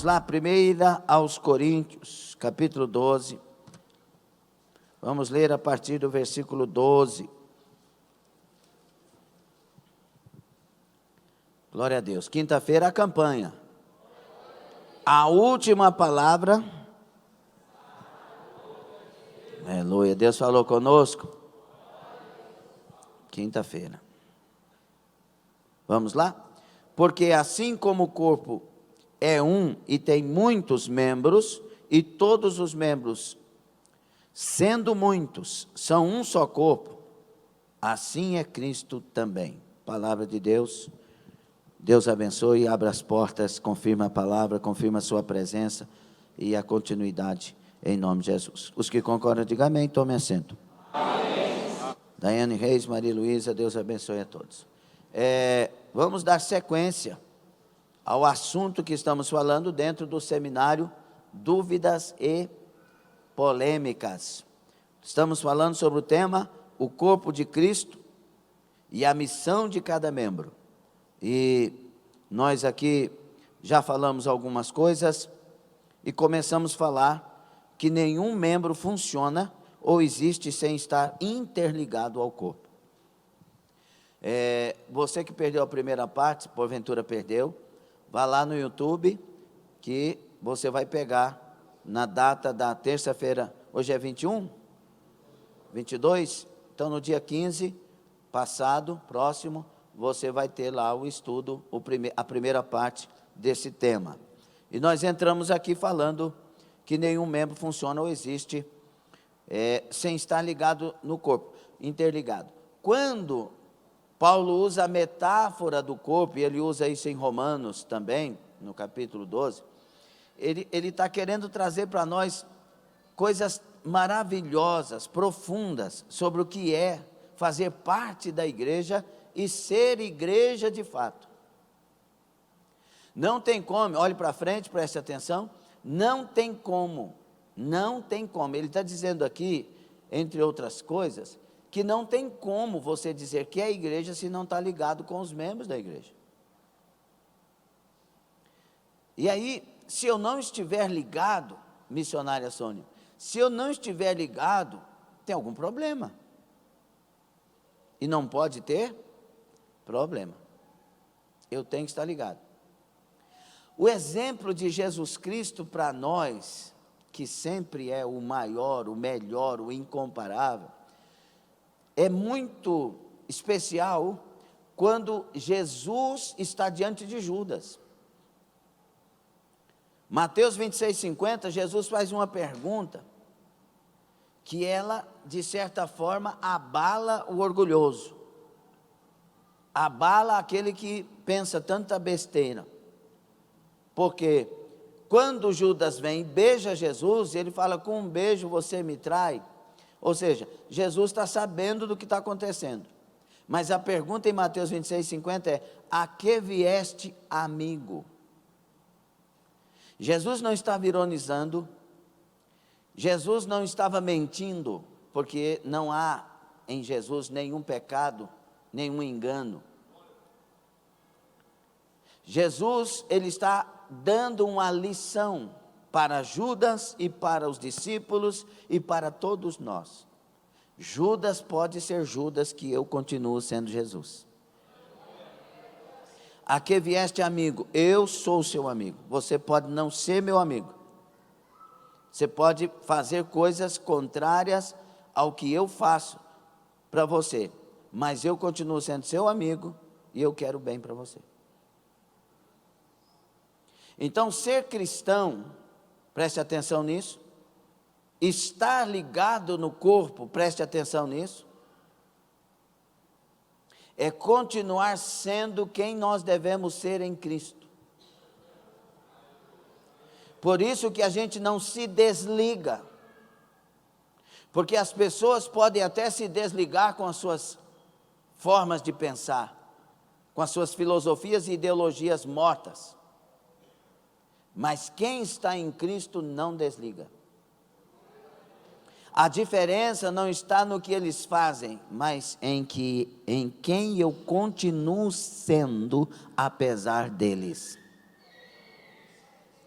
lá, 1 aos Coríntios, capítulo 12. Vamos ler a partir do versículo 12. Glória a Deus. Quinta-feira, a campanha. A última palavra. Aleluia. Deus falou conosco. Quinta-feira. Vamos lá? Porque assim como o corpo é um e tem muitos membros, e todos os membros, sendo muitos, são um só corpo, assim é Cristo também. Palavra de Deus. Deus abençoe, abra as portas, confirma a palavra, confirma a sua presença e a continuidade, em nome de Jesus. Os que concordam, digam amém, tomem assento. Amém. Daiane Reis, Maria Luísa, Deus abençoe a todos. Vamos dar sequência ao assunto que estamos falando dentro do seminário Dúvidas e Polêmicas. Estamos falando sobre o tema, o corpo de Cristo e a missão de cada membro. E nós aqui já falamos algumas coisas e começamos a falar que nenhum membro funciona ou existe sem estar interligado ao corpo. Você que perdeu a primeira parte, porventura perdeu, vá lá no YouTube que você vai pegar na data da terça-feira, hoje é 21? 22? Então no dia 15, passado, próximo, você vai ter lá o estudo, a primeira parte desse tema. E nós entramos aqui falando que nenhum membro funciona ou existe sem estar ligado no corpo, interligado. Quando Paulo usa a metáfora do corpo, e ele usa isso em Romanos também, no capítulo 12, ele está querendo trazer para nós coisas maravilhosas, profundas, sobre o que é fazer parte da igreja e ser igreja de fato. Não tem como, olhe para frente, preste atenção, não tem como, ele está dizendo aqui, entre outras coisas, que não tem como você dizer que é igreja se não está ligado com os membros da igreja. E aí, se eu não estiver ligado, missionária Sônia, se eu não estiver ligado, tem algum problema. E não pode ter problema. Eu tenho que estar ligado. O exemplo de Jesus Cristo para nós, que sempre é o maior, o melhor, o incomparável, é muito especial quando Jesus está diante de Judas. Mateus 26:50, Jesus faz uma pergunta que ela, de certa forma, abala o orgulhoso. Abala aquele que pensa tanta besteira. Porque quando Judas vem e beija Jesus, ele fala, com um beijo você me trai. Ou seja, Jesus está sabendo do que está acontecendo. Mas a pergunta em Mateus 26:50 é, a que vieste, amigo? Jesus não estava ironizando, Jesus não estava mentindo, porque não há em Jesus nenhum pecado, nenhum engano. Jesus, ele está dando uma lição para Judas e para os discípulos e para todos nós. Judas pode ser Judas, que eu continuo sendo Jesus. A que vieste, amigo? Eu sou seu amigo. Você pode não ser meu amigo. Você pode fazer coisas contrárias ao que eu faço para você, mas eu continuo sendo seu amigo e eu quero bem para você. Então, ser cristão, preste atenção nisso, estar ligado no corpo, preste atenção nisso, é continuar sendo quem nós devemos ser em Cristo. Por isso que a gente não se desliga, porque as pessoas podem até se desligar com as suas formas de pensar, com as suas filosofias e ideologias mortas, mas quem está em Cristo não desliga. A diferença não está no que eles fazem, mas em quem eu continuo sendo, apesar deles.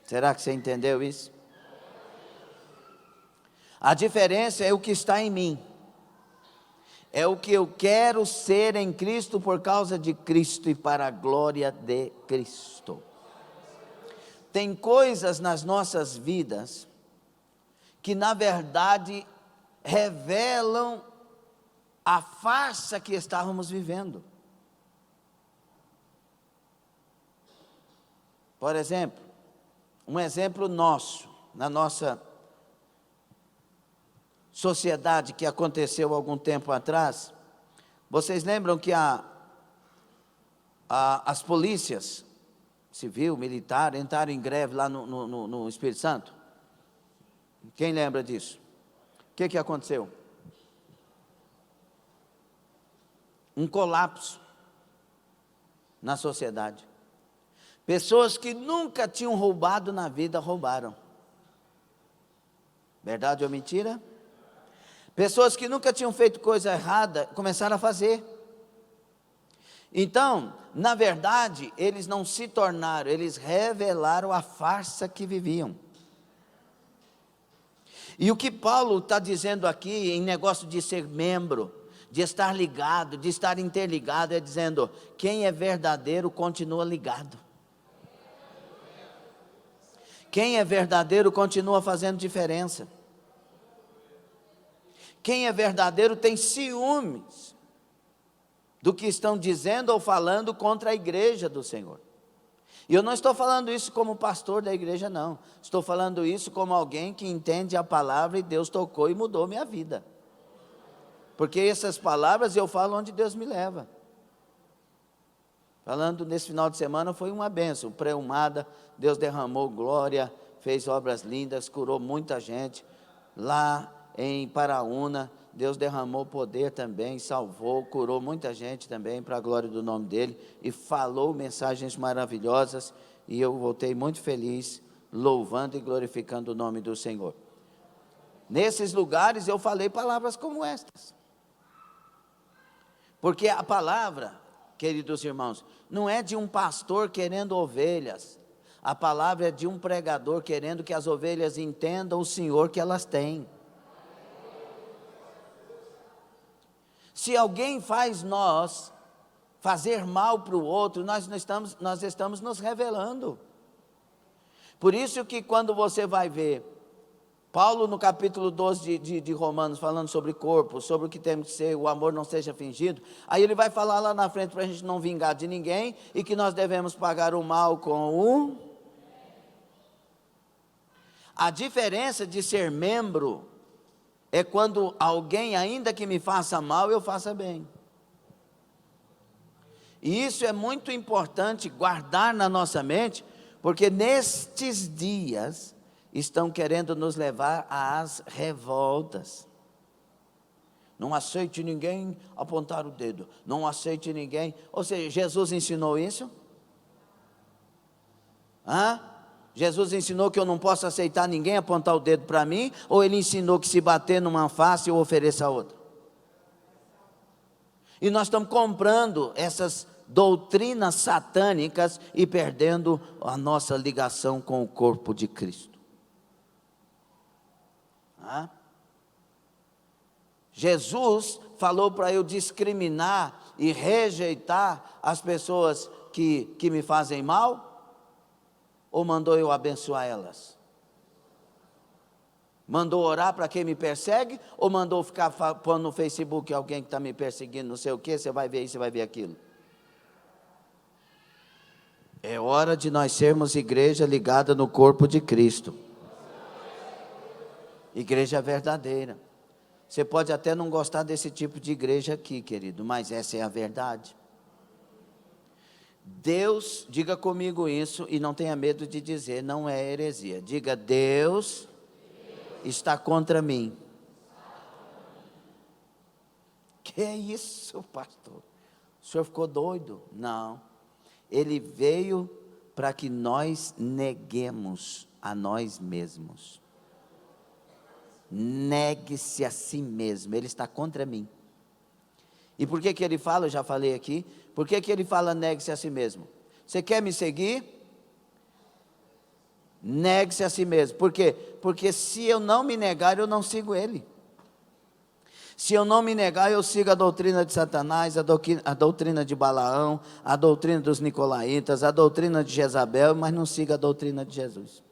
Será que você entendeu isso? A diferença é o que está em mim. É o que eu quero ser em Cristo por causa de Cristo e para a glória de Cristo. Tem coisas nas nossas vidas que na verdade revelam a farsa que estávamos vivendo. Por exemplo, um exemplo nosso, na nossa sociedade que aconteceu algum tempo atrás. Vocês lembram que as polícias civil, militar, entraram em greve lá no Espírito Santo? Quem lembra disso? O que aconteceu? Um colapso na sociedade. Pessoas que nunca tinham roubado na vida, roubaram. Verdade ou mentira? Pessoas que nunca tinham feito coisa errada, começaram a fazer. Então, na verdade, eles não se tornaram, eles revelaram a farsa que viviam. E o que Paulo está dizendo aqui, em negócio de ser membro, de estar ligado, de estar interligado, é dizendo, quem é verdadeiro continua ligado. Quem é verdadeiro continua fazendo diferença. Quem é verdadeiro tem ciúmes do que estão dizendo ou falando contra a igreja do Senhor. E eu não estou falando isso como pastor da igreja, não. Estou falando isso como alguém que entende a palavra e Deus tocou e mudou minha vida. Porque essas palavras eu falo onde Deus me leva. Falando nesse final de semana foi uma bênção. Pré-umada, Deus derramou glória, fez obras lindas, curou muita gente. Lá em Paraúna, Deus derramou poder também, salvou, curou muita gente também, para a glória do nome dEle, e falou mensagens maravilhosas, e eu voltei muito feliz, louvando e glorificando o nome do Senhor. Nesses lugares eu falei palavras como estas, porque a palavra, queridos irmãos, não é de um pastor querendo ovelhas, a palavra é de um pregador querendo que as ovelhas entendam o Senhor que elas têm. Se alguém faz nós fazer mal para o outro, nós estamos nos revelando. Por isso que quando você vai ver Paulo no capítulo 12 de Romanos, falando sobre corpo, sobre o que temos que ser, o amor não seja fingido, aí ele vai falar lá na frente para a gente não vingar de ninguém, e que nós devemos pagar o mal com o... A diferença de ser membro é quando alguém, ainda que me faça mal, eu faça bem. E isso é muito importante guardar na nossa mente, porque nestes dias estão querendo nos levar às revoltas. Não aceite ninguém apontar o dedo, não aceite ninguém. Ou seja, Jesus ensinou isso? Jesus ensinou que eu não posso aceitar ninguém apontar o dedo para mim, ou ele ensinou que se bater numa face eu ofereço a outra? E nós estamos comprando essas doutrinas satânicas e perdendo a nossa ligação com o corpo de Cristo. Jesus falou para eu discriminar e rejeitar as pessoas que me fazem mal? Ou mandou eu abençoar elas? Mandou orar para quem me persegue? Ou mandou ficar pondo no Facebook alguém que está me perseguindo, não sei o que, você vai ver isso, você vai ver aquilo? É hora de nós sermos igreja ligada no corpo de Cristo. Igreja verdadeira. Você pode até não gostar desse tipo de igreja aqui, querido, mas essa é a verdade. Deus, diga comigo isso e não tenha medo de dizer, não é heresia. Diga, Deus está contra mim. Que é isso, pastor? O senhor ficou doido? Não. Ele veio para que nós neguemos a nós mesmos. Negue-se a si mesmo. Ele está contra mim. E por que ele fala? Eu já falei aqui. Por que ele fala negue-se a si mesmo? Você quer me seguir? Negue-se a si mesmo. Por quê? Porque se eu não me negar, eu não sigo ele. Se eu não me negar, eu sigo a doutrina de Satanás, a doutrina de Balaão, a doutrina dos nicolaítas, a doutrina de Jezabel, mas não sigo a doutrina de Jesus.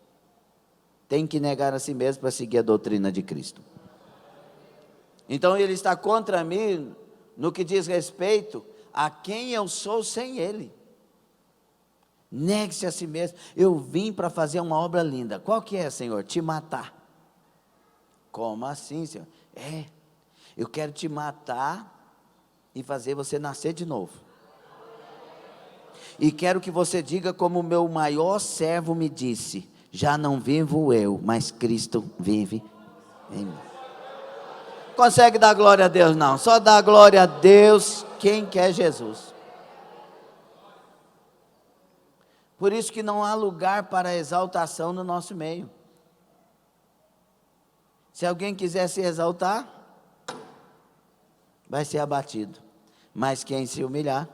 Tem que negar a si mesmo para seguir a doutrina de Cristo. Então ele está contra mim no que diz respeito a quem eu sou sem ele. Negue-se a si mesmo. Eu vim para fazer uma obra linda. Qual que é, Senhor? Te matar. Como assim, Senhor? Eu quero te matar e fazer você nascer de novo. E quero que você diga como o meu maior servo me disse: já não vivo eu, mas Cristo vive em mim. Consegue dar glória a Deus? Não, só dá glória a Deus quem quer Jesus. Por isso que não há lugar para exaltação no nosso meio. Se alguém quiser se exaltar, vai ser abatido. Mas quem se humilhar,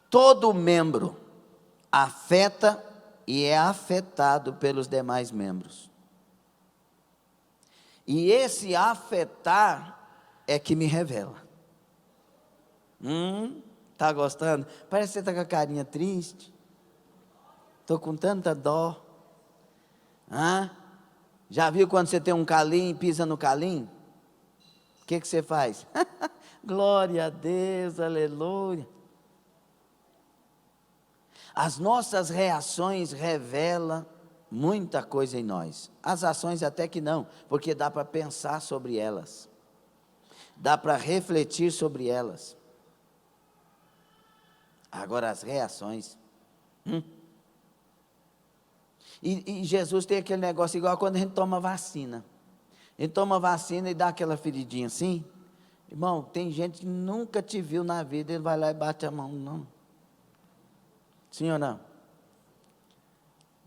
todo membro afeta e é afetado pelos demais membros. E esse afetar é que me revela. Está gostando? Parece que você está com a carinha triste. Estou com tanta dó. Já viu quando você tem um calim e pisa no calim? O que você faz? Glória a Deus, aleluia. As nossas reações revelam muita coisa em nós. As ações até que não, porque dá para pensar sobre elas. Dá para refletir sobre elas. Agora as reações. E Jesus tem aquele negócio igual quando a gente toma vacina. A gente toma vacina e dá aquela feridinha assim. Irmão, tem gente que nunca te viu na vida, ele vai lá e bate a mão. Não. Sim ou não?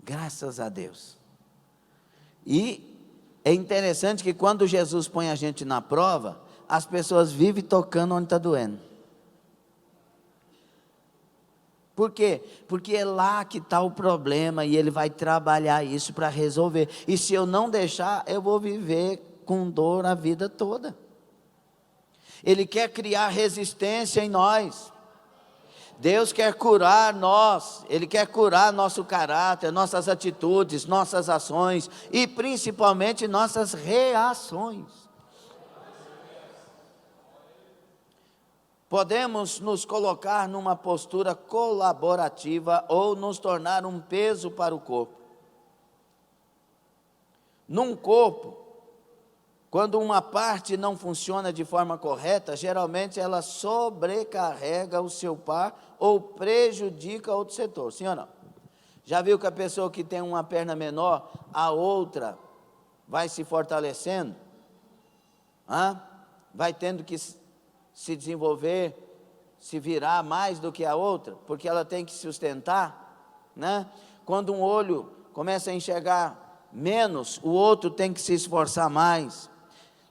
Graças a Deus. E é interessante que quando Jesus põe a gente na prova, as pessoas vivem tocando onde está doendo. Por quê? Porque é lá que está o problema e ele vai trabalhar isso para resolver. E se eu não deixar, eu vou viver com dor a vida toda. Ele quer criar resistência em nós. Deus quer curar nós, Ele quer curar nosso caráter, nossas atitudes, nossas ações e principalmente nossas reações. Podemos nos colocar numa postura colaborativa ou nos tornar um peso para o corpo. Num corpo, quando uma parte não funciona de forma correta, geralmente ela sobrecarrega o seu par ou prejudica outro setor, sim ou não? Já viu que a pessoa que tem uma perna menor, a outra vai se fortalecendo? Vai tendo que se desenvolver, se virar mais do que a outra, porque ela tem que sustentar, né? Quando um olho começa a enxergar menos, o outro tem que se esforçar mais.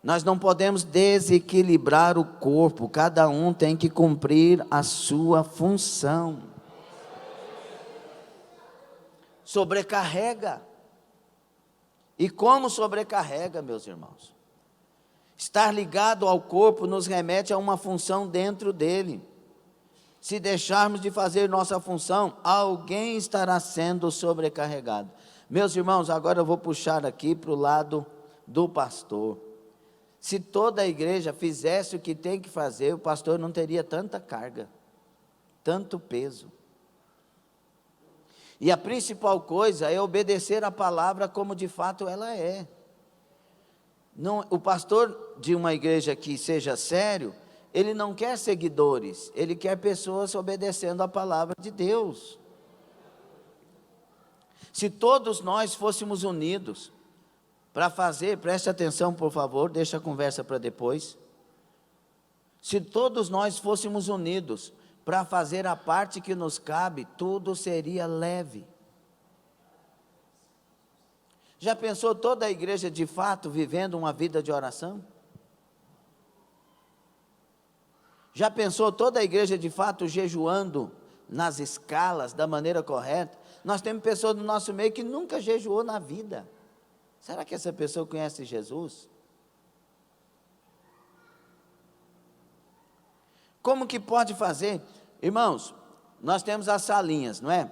Nós não podemos desequilibrar o corpo, cada um tem que cumprir a sua função. Sobrecarrega. E como sobrecarrega, meus irmãos? Estar ligado ao corpo nos remete a uma função dentro dele. Se deixarmos de fazer nossa função, alguém estará sendo sobrecarregado. Meus irmãos, agora eu vou puxar aqui para o lado do pastor. Se toda a igreja fizesse o que tem que fazer, o pastor não teria tanta carga, tanto peso. E a principal coisa é obedecer a palavra como de fato ela é. Não, o pastor de uma igreja que seja sério, ele não quer seguidores, ele quer pessoas obedecendo a palavra de Deus. Se todos nós fôssemos unidos para fazer, preste atenção por favor, deixa a conversa para depois. Se todos nós fôssemos unidos para fazer a parte que nos cabe, tudo seria leve. Já pensou toda a igreja de fato vivendo uma vida de oração? Já pensou toda a igreja de fato jejuando nas escalas da maneira correta? Nós temos pessoas no nosso meio que nunca jejuou na vida. Será que essa pessoa conhece Jesus? Como que pode fazer? Irmãos, nós temos as salinhas, não é?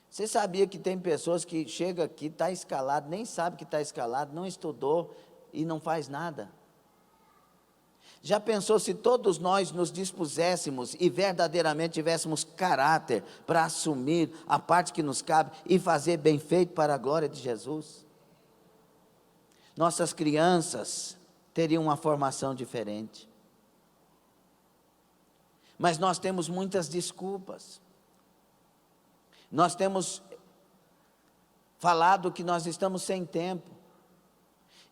Você sabia que tem pessoas que chegam aqui, está escalado, nem sabe que está escalado, não estudou e não faz nada? Já pensou se todos nós nos dispuséssemos e verdadeiramente tivéssemos caráter para assumir a parte que nos cabe e fazer bem feito para a glória de Jesus? Nossas crianças teriam uma formação diferente. Mas nós temos muitas desculpas. Nós temos falado que nós estamos sem tempo.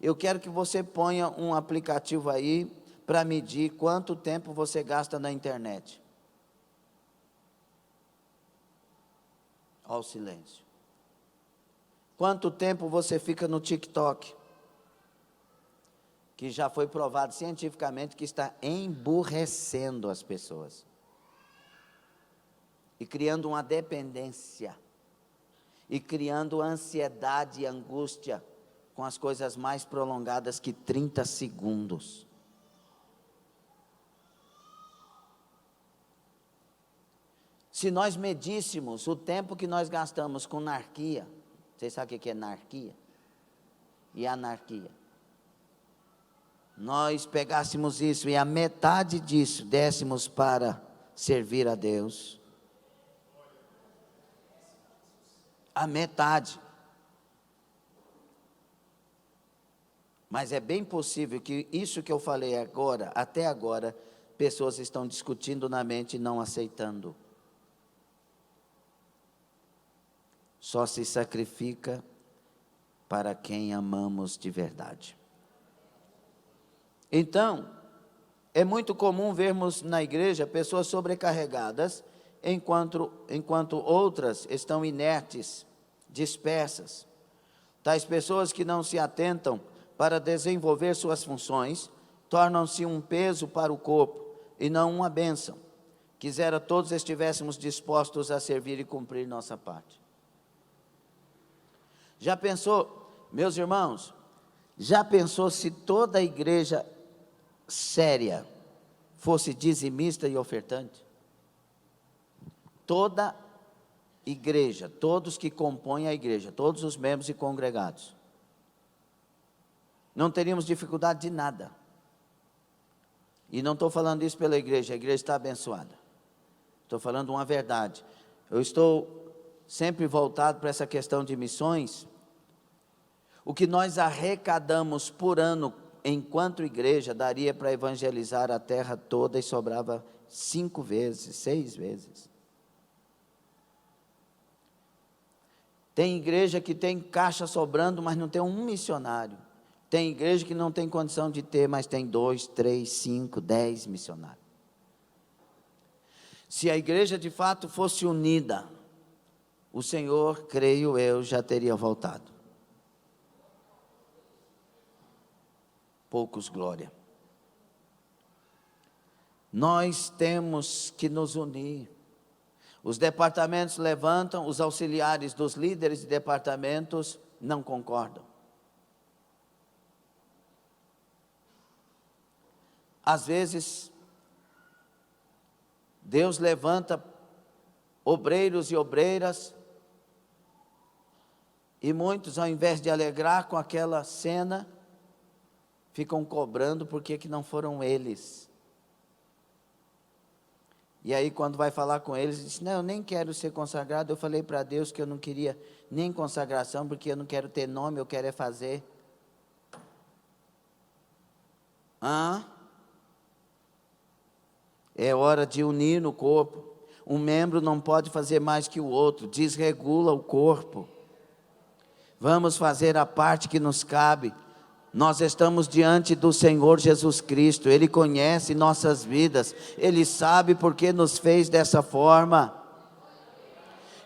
Eu quero que você ponha um aplicativo aí para medir quanto tempo você gasta na internet. Olha o silêncio. Quanto tempo você fica no TikTok? Que já foi provado cientificamente que está emburrecendo as pessoas. E criando uma dependência. E criando ansiedade e angústia com as coisas mais prolongadas que 30 segundos. Se nós medíssemos o tempo que nós gastamos com anarquia, vocês sabem o que é anarquia? E anarquia. Nós pegássemos isso e a metade disso dessemos para servir a Deus. A metade. Mas é bem possível que isso que eu falei agora, até agora, pessoas estão discutindo na mente e não aceitando. Só se sacrifica para quem amamos de verdade. Então, é muito comum vermos na igreja pessoas sobrecarregadas, enquanto outras estão inertes, dispersas. Tais pessoas que não se atentam para desenvolver suas funções, tornam-se um peso para o corpo e não uma bênção. Quisera todos estivéssemos dispostos a servir e cumprir nossa parte. Já pensou, meus irmãos, já pensou se toda a igreja séria fosse dizimista e ofertante? Toda igreja, todos que compõem a igreja, todos os membros e congregados, não teríamos dificuldade de nada. E não estou falando isso pela igreja, a igreja está abençoada. Estou falando uma verdade. Eu estou sempre voltado para essa questão de missões. O que nós arrecadamos por ano, enquanto igreja, daria para evangelizar a terra toda e sobrava 5 vezes, 6 vezes. Tem igreja que tem caixa sobrando, mas não tem um missionário. Tem igreja que não tem condição de ter, mas tem 2, 3, 5, 10 missionários. Se a igreja de fato fosse unida, o Senhor, creio eu, já teria voltado. Poucos glória. Nós temos que nos unir. Os departamentos levantam, os auxiliares dos líderes de departamentos não concordam. Às vezes, Deus levanta obreiros e obreiras, e muitos, ao invés de alegrar com aquela cena, ficam cobrando porque que não foram eles. E aí quando vai falar com eles, diz, não, eu nem quero ser consagrado. Eu falei para Deus que eu não queria nem consagração, porque eu não quero ter nome, eu quero é fazer. É hora de unir no corpo. Um membro não pode fazer mais que o outro, desregula o corpo. Vamos fazer a parte que nos cabe. Nós estamos diante do Senhor Jesus Cristo, Ele conhece nossas vidas, Ele sabe porque nos fez dessa forma.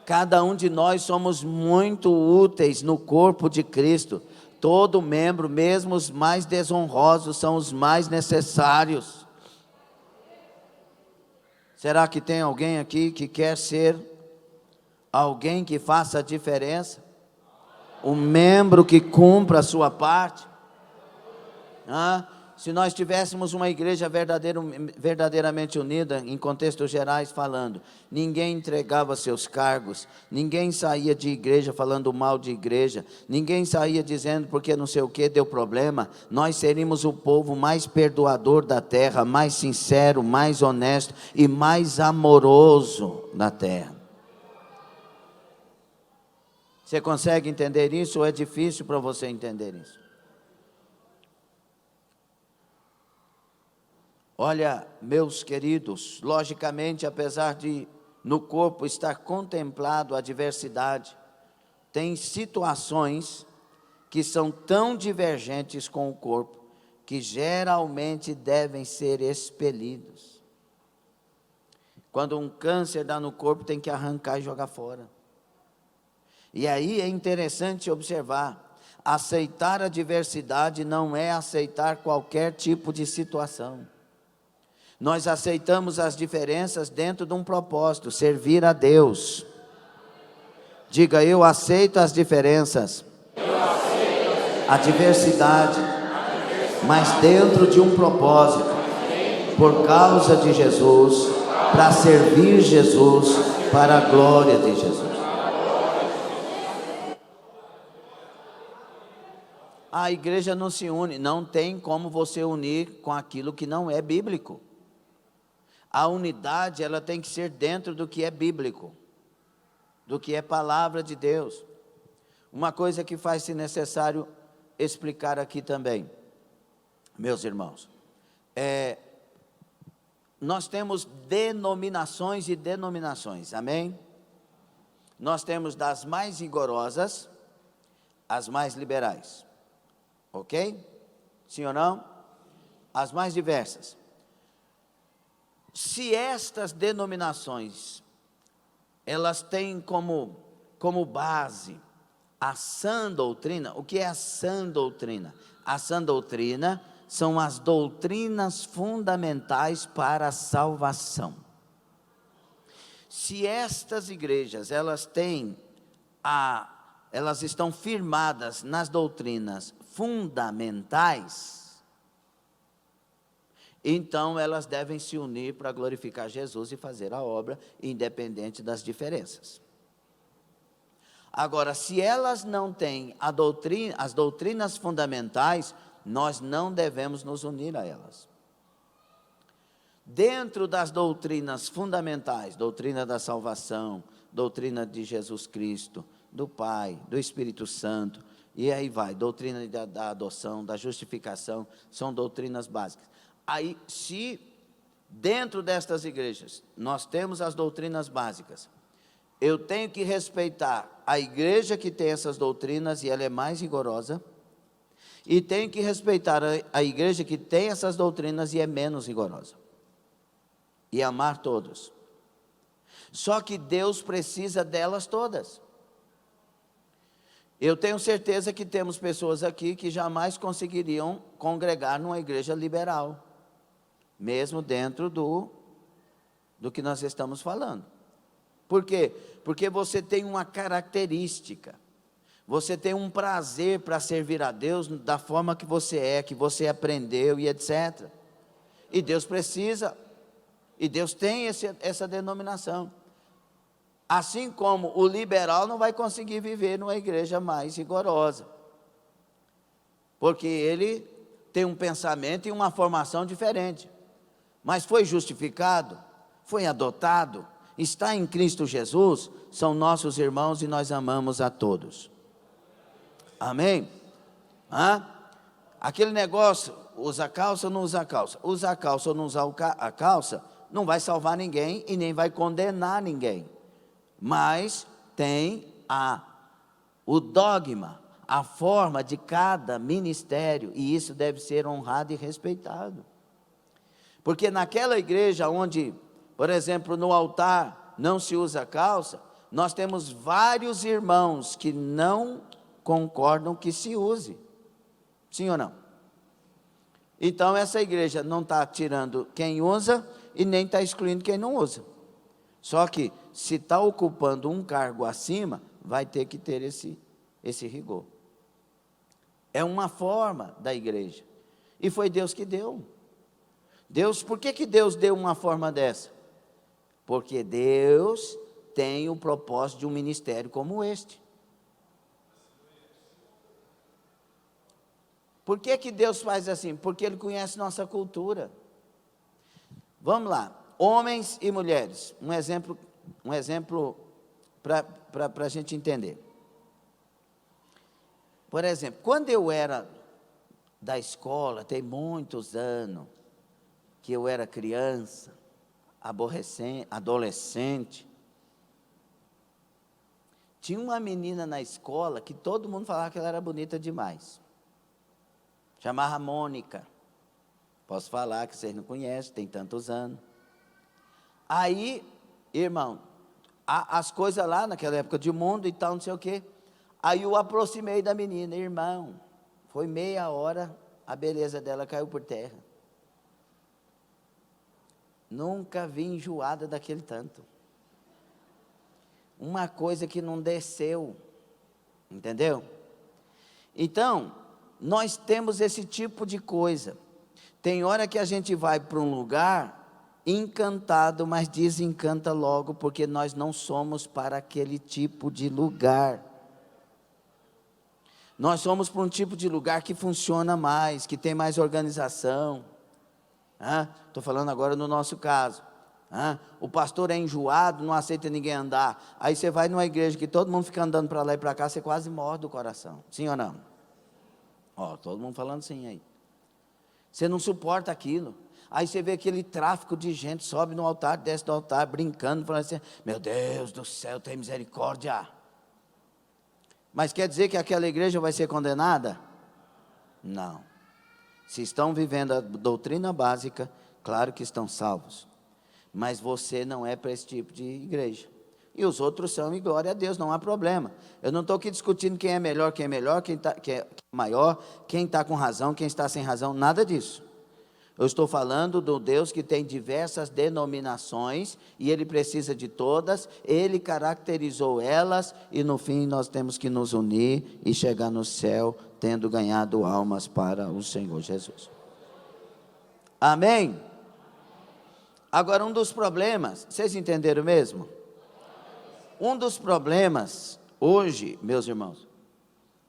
Cada um de nós somos muito úteis no corpo de Cristo. Todo membro, mesmo os mais desonrosos, são os mais necessários. Será que tem alguém aqui que quer ser Alguém que faça a diferença, um membro que cumpra a sua parte. Se nós tivéssemos uma igreja verdadeiramente unida, em contextos gerais falando, ninguém entregava seus cargos, ninguém saía de igreja falando mal de igreja, ninguém saía dizendo porque não sei o que deu problema, nós seríamos o povo mais perdoador da terra, mais sincero, mais honesto e mais amoroso da terra. Você consegue entender isso ou é difícil para você entender isso? Olha, meus queridos, logicamente, apesar de no corpo estar contemplado a diversidade, tem situações que são tão divergentes com o corpo, que geralmente devem ser expelidos. Quando um câncer dá no corpo, tem que arrancar e jogar fora. E aí é interessante observar, aceitar a diversidade não é aceitar qualquer tipo de situação. Nós aceitamos as diferenças dentro de um propósito, servir a Deus. Diga, eu aceito as diferenças, a diversidade, mas dentro de um propósito, por causa de Jesus, para servir Jesus, para a glória de Jesus. A igreja não se une, não tem como você unir com aquilo que não é bíblico. A unidade, ela tem que ser dentro do que é bíblico, do que é palavra de Deus. Uma coisa que faz-se necessário explicar aqui também, meus irmãos, nós temos denominações e denominações, amém? Nós temos das mais rigorosas, as mais liberais, ok? Sim ou não? As mais diversas. Se estas denominações, elas têm como base a sã doutrina, o que é a sã doutrina? A sã doutrina são as doutrinas fundamentais para a salvação. Se estas igrejas, elas estão firmadas nas doutrinas fundamentais, então elas devem se unir para glorificar Jesus e fazer a obra, independente das diferenças. Agora, se elas não têm as doutrinas fundamentais, nós não devemos nos unir a elas. Dentro das doutrinas fundamentais, doutrina da salvação, doutrina de Jesus Cristo, do Pai, do Espírito Santo, e aí vai, doutrina da adoção, da justificação, são doutrinas básicas. Aí, se dentro destas igrejas nós temos as doutrinas básicas, eu tenho que respeitar a igreja que tem essas doutrinas e ela é mais rigorosa, e tenho que respeitar a igreja que tem essas doutrinas e é menos rigorosa, e amar todos. Só que Deus precisa delas todas. Eu tenho certeza que temos pessoas aqui que jamais conseguiriam congregar numa igreja liberal, mesmo dentro do que nós estamos falando. Por quê? Porque você tem uma característica, você tem um prazer para servir a Deus da forma que você aprendeu e etc. E Deus precisa, e Deus tem essa denominação. Assim como o liberal não vai conseguir viver numa igreja mais rigorosa, porque ele tem um pensamento e uma formação diferente. Mas foi justificado, foi adotado, está em Cristo Jesus, são nossos irmãos e nós amamos a todos. Amém? Aquele negócio, usa calça ou não usa calça? Usa calça ou não usar a calça, não vai salvar ninguém e nem vai condenar ninguém. Mas tem o dogma, a forma de cada ministério, e isso deve ser honrado e respeitado. Porque naquela igreja onde, por exemplo, no altar não se usa calça, nós temos vários irmãos que não concordam que se use. Sim ou não? Então essa igreja não está tirando quem usa e nem está excluindo quem não usa. Só que se está ocupando um cargo acima, vai ter que ter esse rigor. É uma forma da igreja. E foi Deus que deu. Por que Deus deu uma forma dessa? Porque Deus tem o propósito de um ministério como este. Por que Deus faz assim? Porque Ele conhece nossa cultura. Vamos lá, homens e mulheres, um exemplo para a gente entender. Por exemplo, quando eu era da escola, tem muitos anos, que eu era criança, adolescente, tinha uma menina na escola que todo mundo falava que ela era bonita demais. Chamava Mônica. Posso falar que vocês não conhecem, tem tantos anos. Aí, irmão, as coisas lá naquela época de mundo e tal, não sei o quê. Aí eu aproximei da menina, irmão, foi meia hora, a beleza dela caiu por terra. Nunca vi enjoada daquele tanto. Uma coisa que não desceu, entendeu? Então, nós temos esse tipo de coisa. Tem hora que a gente vai para um lugar encantado, mas desencanta logo, porque nós não somos para aquele tipo de lugar. Nós somos para um tipo de lugar que funciona mais, que tem mais organização. Estou falando agora no nosso caso. O pastor é enjoado, não aceita ninguém andar. Aí você vai numa igreja que todo mundo fica andando para lá e para cá, você quase morre do coração. Sim ou não? Todo mundo falando sim aí. Você não suporta aquilo. Aí você vê aquele tráfico de gente, sobe no altar, desce do altar, brincando, falando assim, meu Deus do céu, tem misericórdia. Mas quer dizer que aquela igreja vai ser condenada? Não. Se estão vivendo a doutrina básica, claro que estão salvos. Mas você não é para esse tipo de igreja. E os outros são, e glória a Deus, não há problema. Eu não estou aqui discutindo quem é melhor, quem é maior, quem está com razão, quem está sem razão, nada disso. Eu estou falando do Deus que tem diversas denominações, e Ele precisa de todas, Ele caracterizou elas, e no fim nós temos que nos unir e chegar no céu, tendo ganhado almas para o Senhor Jesus. Amém? Agora, um dos problemas, vocês entenderam mesmo? Um dos problemas hoje, meus irmãos,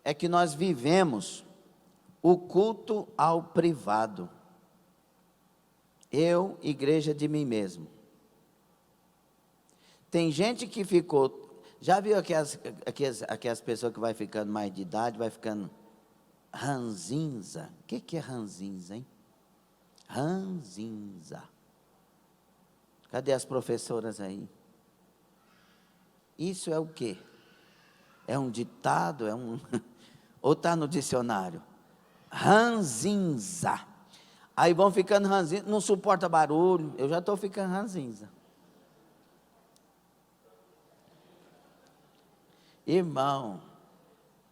é que nós vivemos o culto ao privado. Eu, igreja de mim mesmo. Tem gente que ficou, já viu aquelas pessoas que vai ficando mais de idade, vai ficando ranzinza? O que é ranzinza, hein? Ranzinza. Cadê as professoras aí? Isso é o quê? É um ditado? Ou está no dicionário? Ranzinza. Aí vão ficando ranzinza, não suporta barulho. Eu já estou ficando ranzinza. Irmão,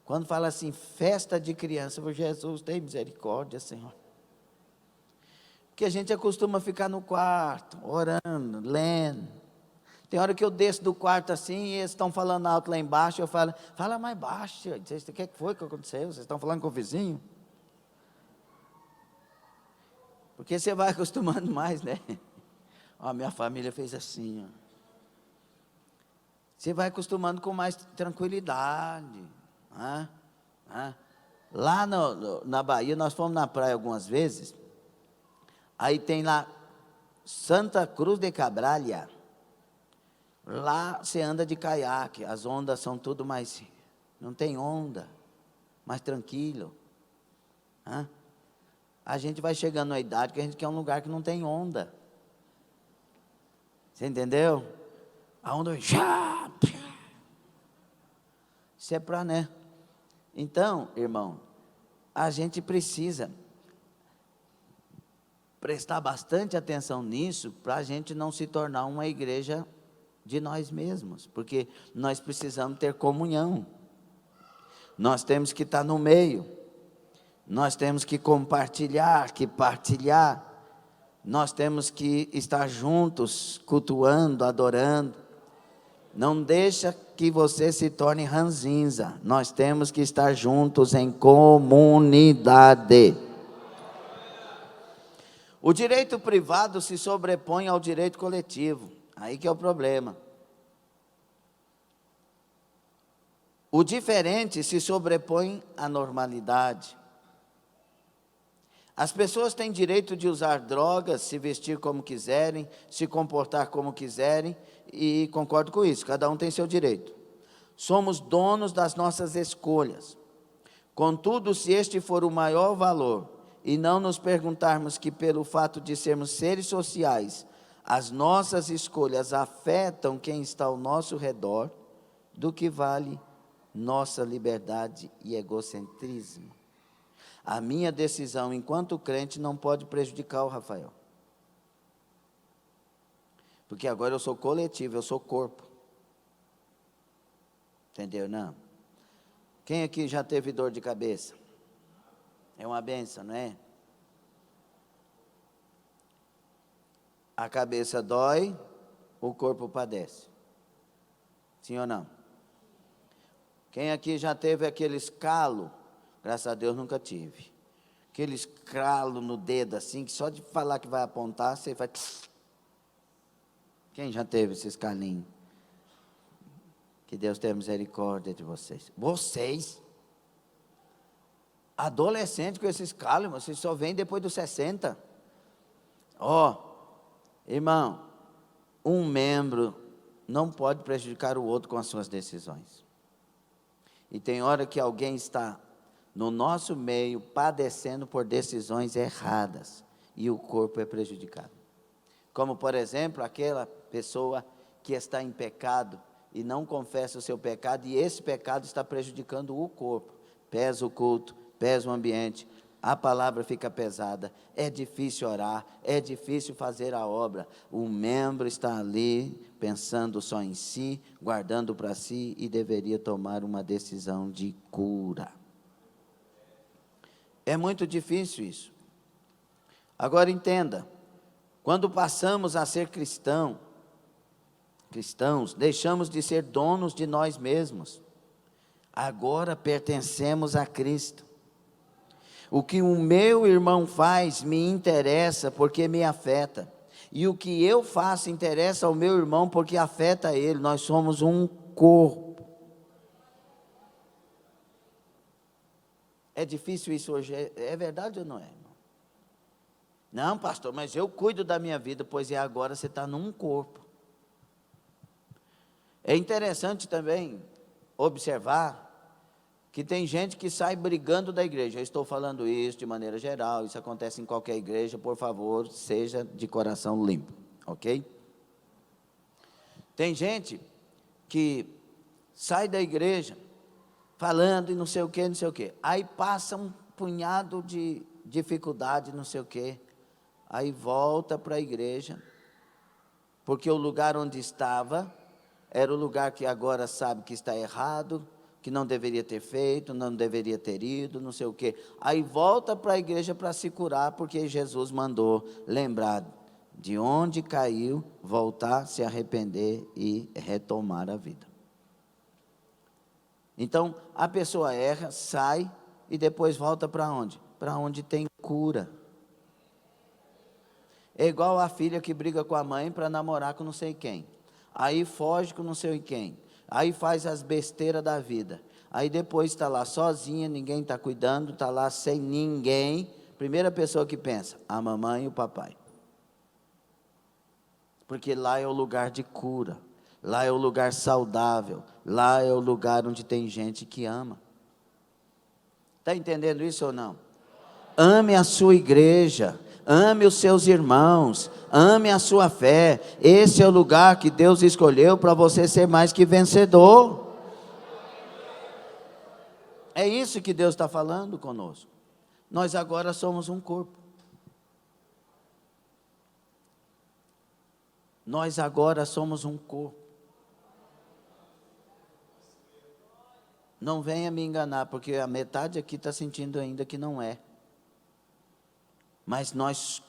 quando fala assim, festa de criança, eu falo, Jesus, tem misericórdia, Senhor. Porque a gente acostuma ficar no quarto, orando, lendo. Tem hora que eu desço do quarto assim, e eles estão falando alto lá embaixo, eu falo, fala mais baixo, o que foi que aconteceu? Vocês estão falando com o vizinho? Porque você vai acostumando mais, né? Minha família fez assim, Você vai acostumando com mais tranquilidade. Lá na Bahia, nós fomos na praia algumas vezes, aí tem lá Santa Cruz de Cabralha. Lá você anda de caiaque, as ondas são tudo mais, não tem onda, mais tranquilo. A gente vai chegando na idade que a gente quer um lugar que não tem onda. Você entendeu? A onda já. Isso é para, né? Então, irmão, a gente precisa prestar bastante atenção nisso, para a gente não se tornar uma igreja de nós mesmos, porque nós precisamos ter comunhão, nós temos que estar no meio, nós temos que compartilhar, que partilhar, nós temos que estar juntos, cultuando, adorando. Não deixa que você se torne ranzinza. Nós temos que estar juntos em comunidade. O direito privado se sobrepõe ao direito coletivo. Aí que é o problema. O diferente se sobrepõe à normalidade. As pessoas têm direito de usar drogas, se vestir como quiserem, se comportar como quiserem, e concordo com isso, cada um tem seu direito. Somos donos das nossas escolhas. Contudo, se este for o maior valor, e não nos perguntarmos que pelo fato de sermos seres sociais, as nossas escolhas afetam quem está ao nosso redor, do que vale nossa liberdade e egocentrismo? A minha decisão enquanto crente não pode prejudicar o Rafael. Porque agora eu sou coletivo, eu sou corpo. Entendeu, não? Quem aqui já teve dor de cabeça? É uma benção, não é? A cabeça dói, o corpo padece. Sim ou não? Quem aqui já teve aqueles calo? Graças a Deus nunca tive. Aqueles calo no dedo assim, que só de falar que vai apontar, você vai... Quem já teve esses calinhos? Que Deus tenha misericórdia de vocês. Vocês? Adolescente com esses calos, vocês só vêm depois dos 60. Irmão, um membro não pode prejudicar o outro com as suas decisões. E tem hora que alguém está no nosso meio padecendo por decisões erradas e o corpo é prejudicado. Como, por exemplo, aquela pessoa que está em pecado e não confessa o seu pecado, e esse pecado está prejudicando o corpo. Pesa o culto, pesa o ambiente, a palavra fica pesada, é difícil orar, é difícil fazer a obra. O membro está ali pensando só em si, guardando para si, e deveria tomar uma decisão de cura. É muito difícil isso. Agora entenda, quando passamos a ser cristãos, deixamos de ser donos de nós mesmos. Agora pertencemos a Cristo. O que o meu irmão faz me interessa porque me afeta. E o que eu faço interessa ao meu irmão porque afeta ele. Nós somos um corpo. É difícil isso hoje, é verdade ou não é, irmão? Não, pastor, mas eu cuido da minha vida, pois é, agora você está num corpo. É interessante também observar que tem gente que sai brigando da igreja. Eu estou falando isso de maneira geral, isso acontece em qualquer igreja, por favor, seja de coração limpo, ok? Tem gente que sai da igreja falando e não sei o que, não sei o que. Aí passa um punhado de dificuldade, não sei o que. Aí volta para a igreja, porque o lugar onde estava era o lugar que agora sabe que está errado, que não deveria ter feito, não deveria ter ido, não sei o quê. Aí volta para a igreja para se curar, porque Jesus mandou lembrar de onde caiu, voltar, se arrepender e retomar a vida. Então, a pessoa erra, sai e depois volta para onde? Para onde tem cura. É igual a filha que briga com a mãe para namorar com não sei quem. Aí foge com não sei quem. Aí faz as besteiras da vida. Aí depois está lá sozinha, ninguém está cuidando, está lá sem ninguém. Primeira pessoa que pensa, a mamãe e o papai. Porque lá é o lugar de cura. Lá é o lugar saudável. Lá é o lugar onde tem gente que ama. Está entendendo isso ou não? Ame a sua igreja. Ame os seus irmãos, ame a sua fé. Esse é o lugar que Deus escolheu para você ser mais que vencedor. É isso que Deus está falando conosco. Nós agora somos um corpo. Nós agora somos um corpo. Não venha me enganar, porque a metade aqui está sentindo ainda que não é. Mas nós,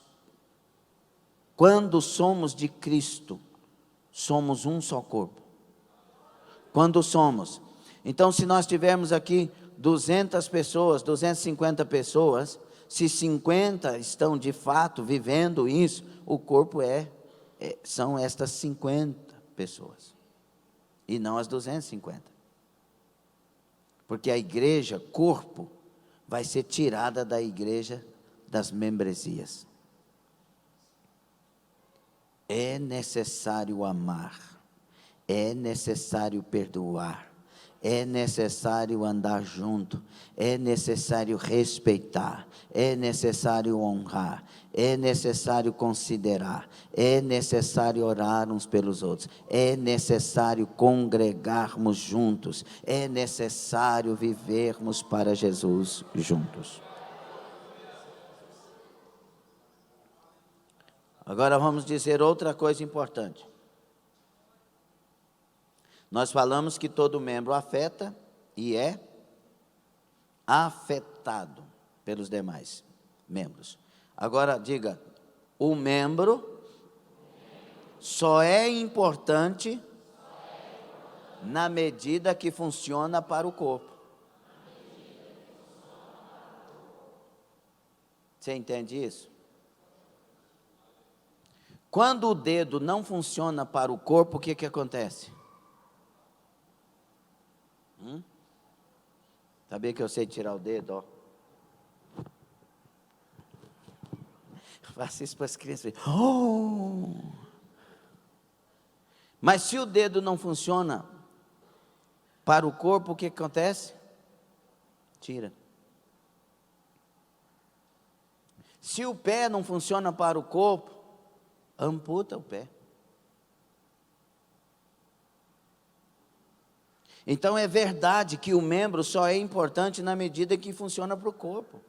quando somos de Cristo, somos um só corpo. quando somos. Então, se nós tivermos aqui 200 pessoas, 250 pessoas, se 50 estão de fato vivendo isso, o corpo são estas 50 pessoas, e não as 250. Porque a igreja, corpo, vai ser tirada da igreja das membresias. É necessário amar, é necessário perdoar, é necessário andar junto, é necessário respeitar, é necessário honrar, é necessário considerar, é necessário orar uns pelos outros, é necessário congregarmos juntos, é necessário vivermos para Jesus juntos. Agora vamos dizer outra coisa importante. Nós falamos que todo membro afeta e é afetado pelos demais membros. Agora diga, o membro só é importante na medida que funciona para o corpo. Você entende isso? Quando o dedo não funciona para o corpo, o que acontece? Sabia que eu sei tirar o dedo, ó? Eu faço isso para as crianças. Oh! Mas se o dedo não funciona para o corpo, o que acontece? Tira. Se o pé não funciona para o corpo, amputa o pé. Então é verdade que o membro só é importante na medida que funciona para o corpo.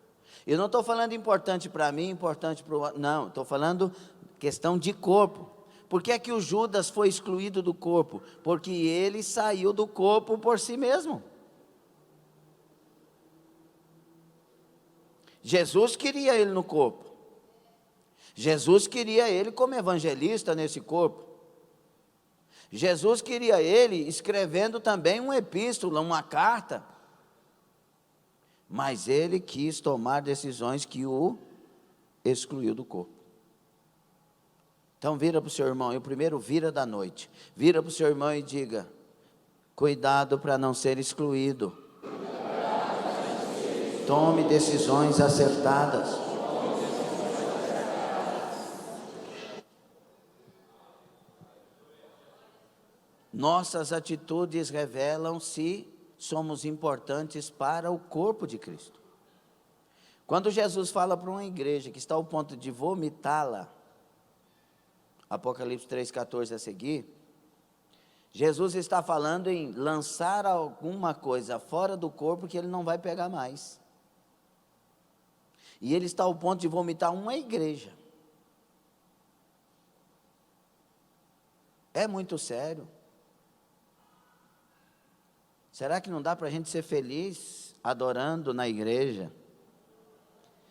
Eu não estou falando importante para mim, importante para o outro. Não, estou falando questão de corpo. Por que é que o Judas foi excluído do corpo? Porque ele saiu do corpo por si mesmo. Jesus queria ele no corpo. Jesus queria ele como evangelista nesse corpo. Jesus queria ele escrevendo também uma epístola, uma carta. Mas ele quis tomar decisões que o excluiu do corpo. Então vira para o seu irmão, e o primeiro vira da noite. Vira para o seu irmão e diga, cuidado para não ser excluído. Tome decisões acertadas. Nossas atitudes revelam se somos importantes para o corpo de Cristo. Quando Jesus fala para uma igreja que está ao ponto de vomitá-la, Apocalipse 3,14 a seguir, Jesus está falando em lançar alguma coisa fora do corpo que ele não vai pegar mais. E ele está ao ponto de vomitar uma igreja. É muito sério. Será que não dá para a gente ser feliz adorando na igreja?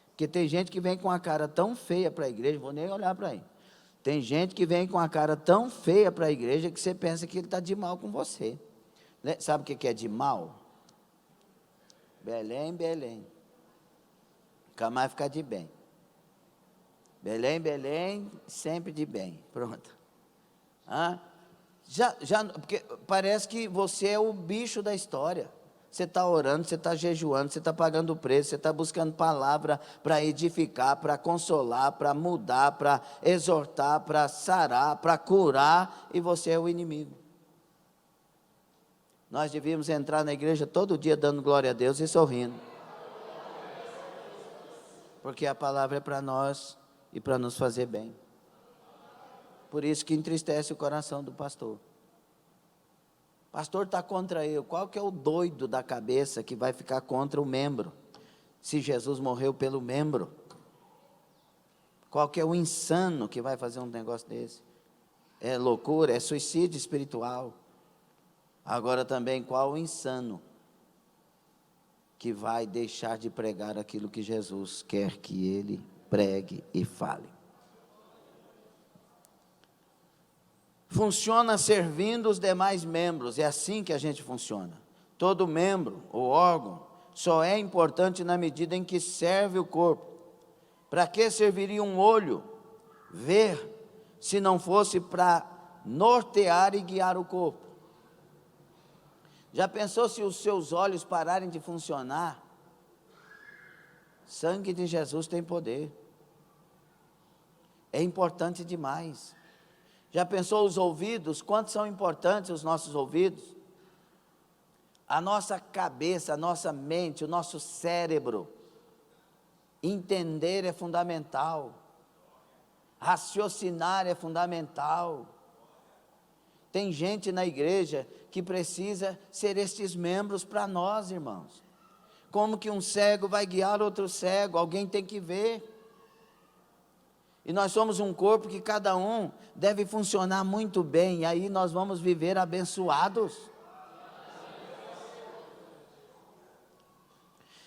Porque tem gente que vem com a cara tão feia para a igreja, vou nem olhar para aí. Tem gente que vem com a cara tão feia para a igreja que você pensa que ele está de mal com você. Sabe o que é de mal? Belém, Belém. Nunca mais ficar de bem. Belém, Belém, sempre de bem. Pronto. Porque parece que você é o bicho da história. Você está orando, você está jejuando, você está pagando o preço, você está buscando palavra para edificar, para consolar, para mudar, para exortar, para sarar, para curar, e você é o inimigo. Nós devíamos entrar na igreja todo dia dando glória a Deus e sorrindo. Porque a palavra é para nós e para nos fazer bem. Por isso que entristece o coração do pastor. O pastor está contra eu. Qual que é o doido da cabeça que vai ficar contra o membro? Se Jesus morreu pelo membro. Qual que é o insano que vai fazer um negócio desse? É loucura, é suicídio espiritual. Agora também, qual o insano que vai deixar de pregar aquilo que Jesus quer que ele pregue e fale? funciona servindo os demais membros. É assim que a gente funciona. Todo membro ou órgão só é importante na medida em que serve o corpo. Para que serviria um olho ver, se não fosse para nortear e guiar o corpo? Já pensou se os seus olhos pararem de funcionar? Sangue de Jesus tem poder. É importante demais. Já pensou os ouvidos? Quanto são importantes os nossos ouvidos? A nossa cabeça, a nossa mente, o nosso cérebro. Entender é fundamental. Raciocinar é fundamental. Tem gente na igreja que precisa ser estes membros para nós, irmãos. Como que um cego vai guiar outro cego? Alguém tem que ver. E nós somos um corpo que cada um deve funcionar muito bem, e aí nós vamos viver abençoados.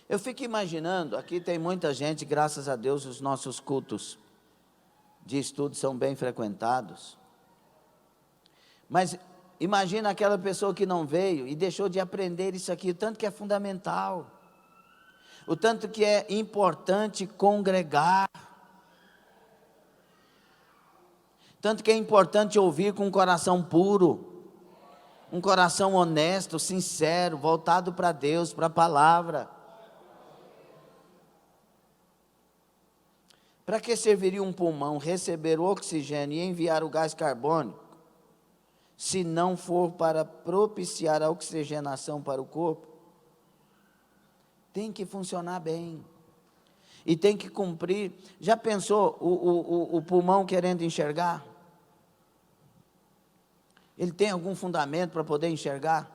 Eu fico imaginando, aqui tem muita gente, graças a Deus, os nossos cultos de estudo são bem frequentados. Mas imagina aquela pessoa que não veio e deixou de aprender isso aqui, o tanto que é fundamental, o tanto que é importante congregar, tanto que é importante ouvir com um coração puro, um coração honesto, sincero, voltado para Deus, para a palavra. Para que serviria um pulmão receber o oxigênio e enviar o gás carbônico, se não for para propiciar a oxigenação para o corpo? Tem que funcionar bem, e tem que cumprir. Já pensou o pulmão querendo enxergar? Ele tem algum fundamento para poder enxergar?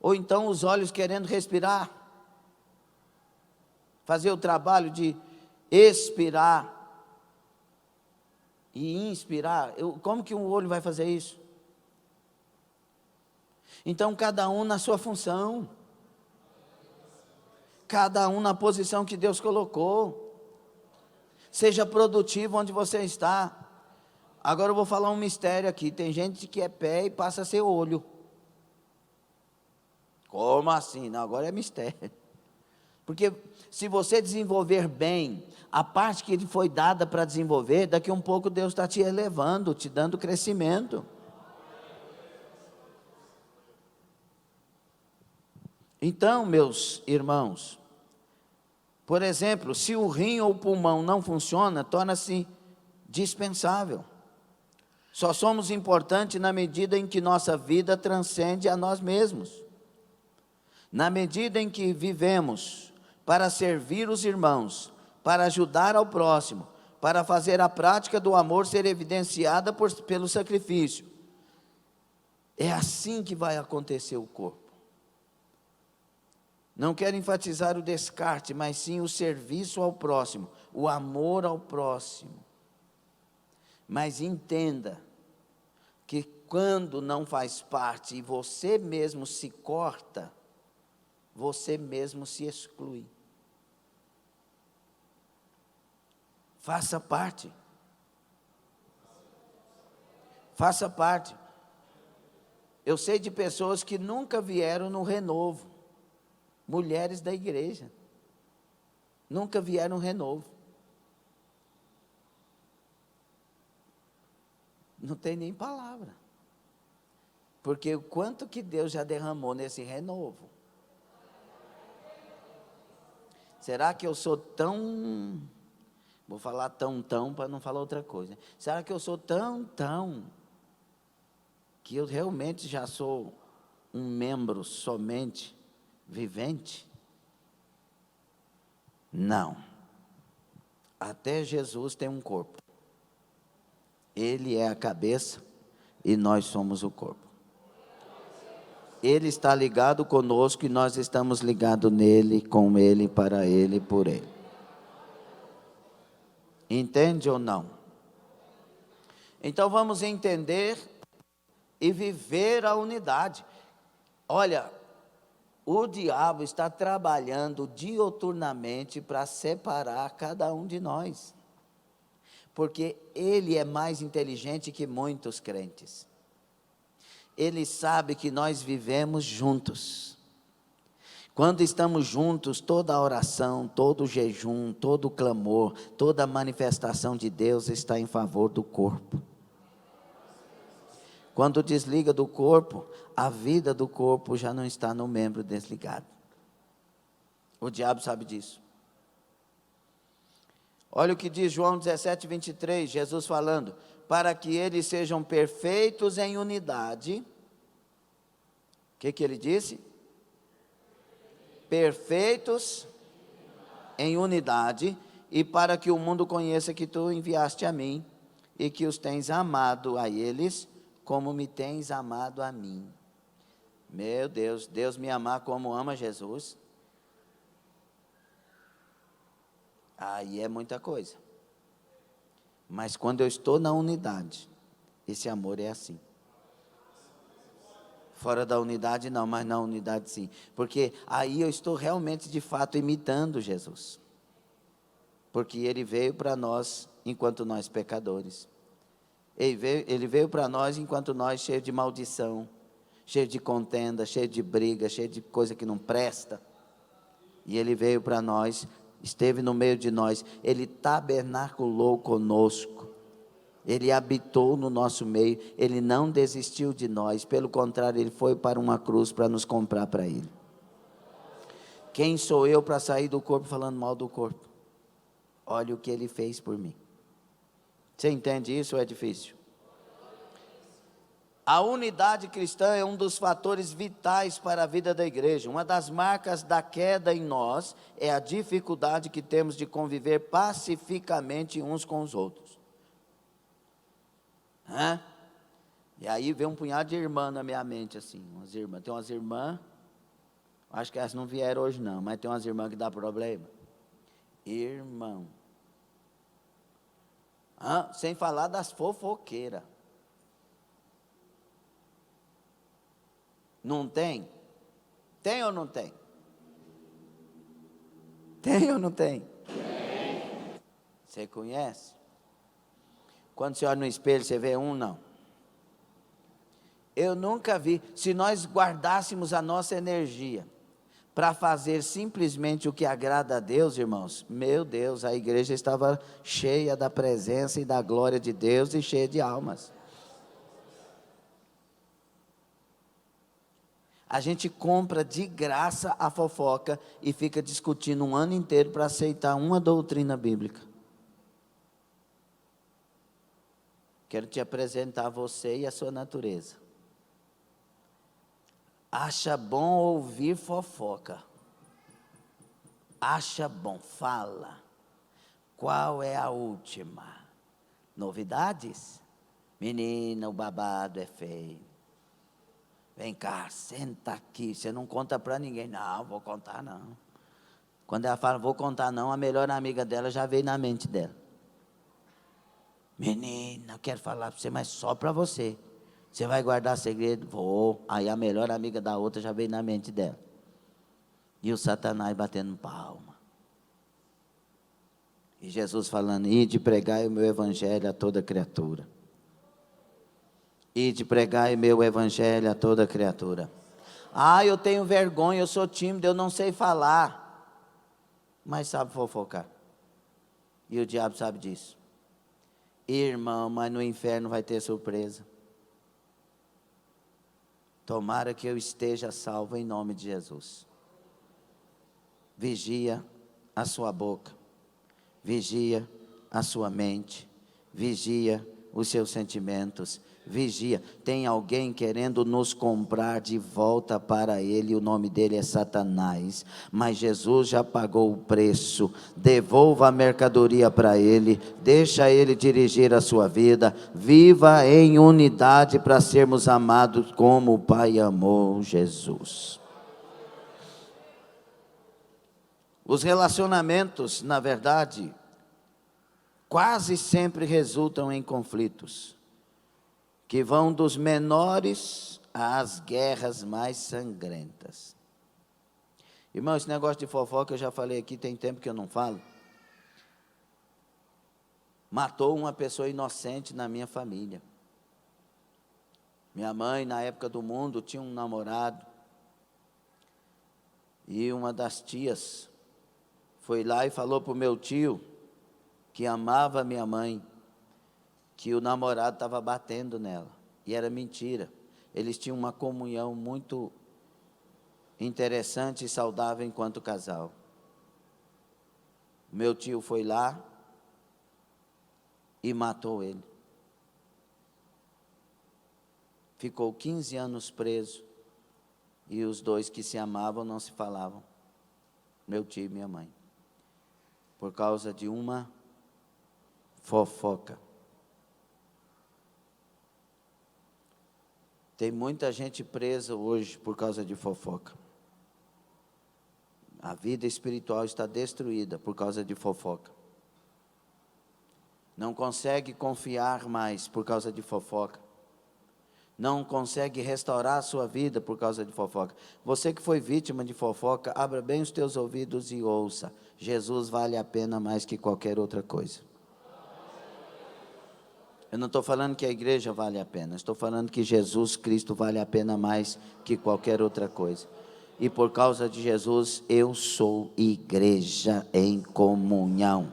Ou então os olhos querendo respirar, fazer o trabalho de expirar e inspirar. Como que um olho vai fazer isso? Então cada um na sua função, cada um na posição que Deus colocou. Seja produtivo onde você está. Agora eu vou falar um mistério aqui. Tem gente que é pé e passa a ser olho. Como assim? Não, agora é mistério. Porque se você desenvolver bem a parte que lhe foi dada para desenvolver, daqui a um pouco Deus está te elevando, te dando crescimento. Então, meus irmãos, por exemplo, se o rim ou o pulmão não funciona, torna-se dispensável. Só somos importantes na medida em que nossa vida transcende a nós mesmos. Na medida em que vivemos para servir os irmãos, para ajudar ao próximo, para fazer a prática do amor ser evidenciada pelo sacrifício. É assim que vai acontecer o corpo. Não quero enfatizar o descarte, mas sim o serviço ao próximo, o amor ao próximo. Mas entenda que quando não faz parte e você mesmo se corta, você mesmo se exclui. Faça parte. Faça parte. Eu sei de pessoas que nunca vieram no renovo. Mulheres da igreja. Nunca vieram no renovo. Não tem nem palavra. Porque o quanto que Deus já derramou nesse renovo. Será que eu sou tão... Vou falar tão para não falar outra coisa. Será que eu sou tão, que eu realmente já sou um membro somente vivente? Não. Até Jesus tem um corpo. Ele é a cabeça e nós somos o corpo. Ele está ligado conosco e nós estamos ligados nele, com ele, para ele, por ele. Entende ou não? Então vamos entender e viver a unidade. Olha, o diabo está trabalhando diuturnamente para separar cada um de nós, Porque ele é mais inteligente que muitos crentes. Ele sabe que nós vivemos juntos. Quando estamos juntos, toda a oração, todo o jejum, todo o clamor, toda a manifestação de Deus está em favor do corpo. Quando desliga do corpo, a vida do corpo já não está no membro desligado. O diabo sabe disso. Olha o que diz João 17, 23, Jesus falando, para que eles sejam perfeitos em unidade. O que ele disse? Perfeitos em unidade, e para que o mundo conheça que tu enviaste a mim, e que os tens amado a eles, como me tens amado a mim. Meu Deus, Deus me amar como ama Jesus, aí é muita coisa. Mas quando eu estou na unidade, esse amor é assim. Fora da unidade não, mas na unidade sim. Porque aí eu estou realmente, de fato, imitando Jesus. Porque Ele veio para nós enquanto nós pecadores. Ele veio para nós enquanto nós cheios de maldição, cheios de contenda, cheios de briga, cheios de coisa que não presta. E Ele veio para nós, esteve no meio de nós, Ele tabernaculou conosco. Ele habitou no nosso meio, Ele não desistiu de nós, pelo contrário, Ele foi para uma cruz para nos comprar para Ele. Quem sou eu para sair do corpo falando mal do corpo? Olha o que Ele fez por mim. Você entende isso ou é difícil? A unidade cristã é um dos fatores vitais para a vida da igreja. Uma das marcas da queda em nós é a dificuldade que temos de conviver pacificamente uns com os outros. E aí vem um punhado de irmã na minha mente, assim, tem umas irmãs, acho que elas não vieram hoje não, mas tem umas irmãs que dá problema. Irmão. Sem falar das fofoqueiras. Não tem? Tem ou não tem? Tem ou não tem? Tem. Você conhece? Quando você olha no espelho, você vê um, não. Eu nunca vi. Se nós guardássemos a nossa energia para fazer simplesmente o que agrada a Deus, irmãos, meu Deus, a igreja estava cheia da presença e da glória de Deus e cheia de almas. A gente compra de graça a fofoca e fica discutindo um ano inteiro para aceitar uma doutrina bíblica. Quero te apresentar você e a sua natureza. Acha bom ouvir fofoca. Acha bom, fala. Qual é a última? Novidades? Menina, o babado é feio. Vem cá, senta aqui. Você não conta para ninguém. Não, vou contar não. Quando ela fala, vou contar não, a melhor amiga dela já veio na mente dela. Menina, eu quero falar para você, mas só para você. Você vai guardar segredo? Vou. Aí a melhor amiga da outra já veio na mente dela. E o Satanás batendo palma. E Jesus falando, ide pregai o meu evangelho a toda criatura. Ide pregai o meu evangelho a toda criatura. Eu tenho vergonha, eu sou tímido, eu não sei falar. Mas sabe fofocar. E o diabo sabe disso. Irmão, mas no inferno vai ter surpresa. Tomara que eu esteja salvo em nome de Jesus. Vigia a sua boca. Vigia a sua mente. Vigia os seus sentimentos. Vigia, tem alguém querendo nos comprar de volta para ele, o nome dele é Satanás, mas Jesus já pagou o preço. Devolva a mercadoria para ele, deixa ele dirigir a sua vida, viva em unidade para sermos amados como o Pai amou Jesus. Os relacionamentos, na verdade, quase sempre resultam em conflitos, que vão dos menores às guerras mais sangrentas. Irmão, esse negócio de fofoca eu já falei aqui, tem tempo que eu não falo. matou uma pessoa inocente na minha família. Minha mãe, na época do mundo, tinha um namorado. E uma das tias foi lá e falou para o meu tio, que amava minha mãe, que o namorado estava batendo nela. E era mentira. Eles tinham uma comunhão muito interessante e saudável enquanto casal. Meu tio foi lá e matou ele. Ficou 15 anos preso. E os dois que se amavam não se falavam. Meu tio e minha mãe. Por causa de uma fofoca. Tem muita gente presa hoje por causa de fofoca. A vida espiritual está destruída por causa de fofoca. Não consegue confiar mais por causa de fofoca. Não consegue restaurar a sua vida por causa de fofoca. Você que foi vítima de fofoca, abra bem os teus ouvidos e ouça. Jesus vale a pena mais que qualquer outra coisa. Eu não estou falando que a igreja vale a pena. Estou falando que Jesus Cristo vale a pena mais que qualquer outra coisa. E por causa de Jesus, eu sou igreja em comunhão.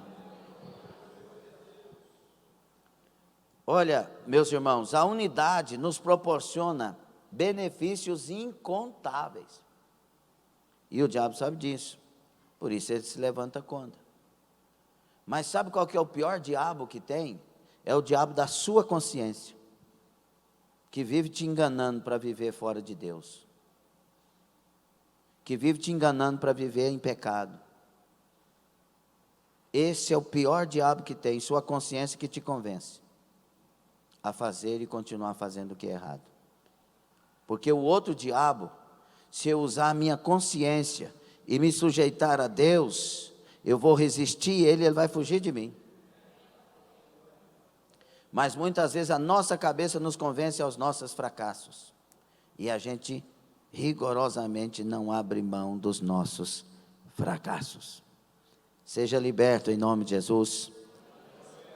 Olha, meus irmãos, a unidade nos proporciona benefícios incontáveis. E o diabo sabe disso. Por isso ele se levanta contra. Mas sabe qual que é o pior diabo que tem? É o diabo da sua consciência, que vive te enganando para viver fora de Deus. Que vive te enganando para viver em pecado. Esse é o pior diabo que tem, sua consciência que te convence a fazer e continuar fazendo o que é errado. Porque o outro diabo, se eu usar a minha consciência e me sujeitar a Deus, eu vou resistir, ele vai fugir de mim. Mas muitas vezes a nossa cabeça nos convence aos nossos fracassos. E a gente rigorosamente não abre mão dos nossos fracassos. Seja liberto em nome de Jesus.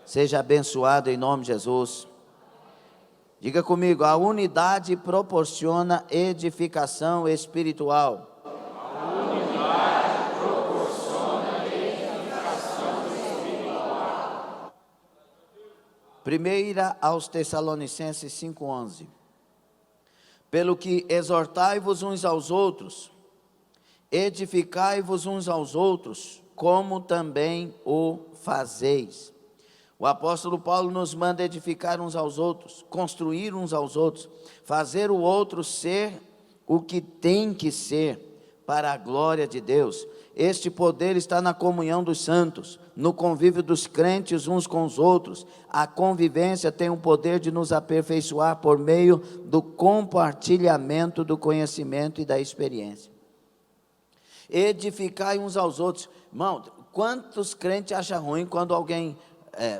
Seja abençoado em nome de Jesus. Diga comigo, a unidade proporciona edificação espiritual. A unidade proporciona edificação espiritual. 1 aos Tessalonicenses 5:11. Pelo que exortai-vos uns aos outros, edificai-vos uns aos outros, como também o fazeis. O apóstolo Paulo nos manda edificar uns aos outros, construir uns aos outros, fazer o outro ser o que tem que ser, para a glória de Deus. Este poder está na comunhão dos santos, no convívio dos crentes uns com os outros. A convivência tem o poder de nos aperfeiçoar por meio do compartilhamento do conhecimento e da experiência. Edificai uns aos outros. Irmão, quantos crentes acham ruim quando alguém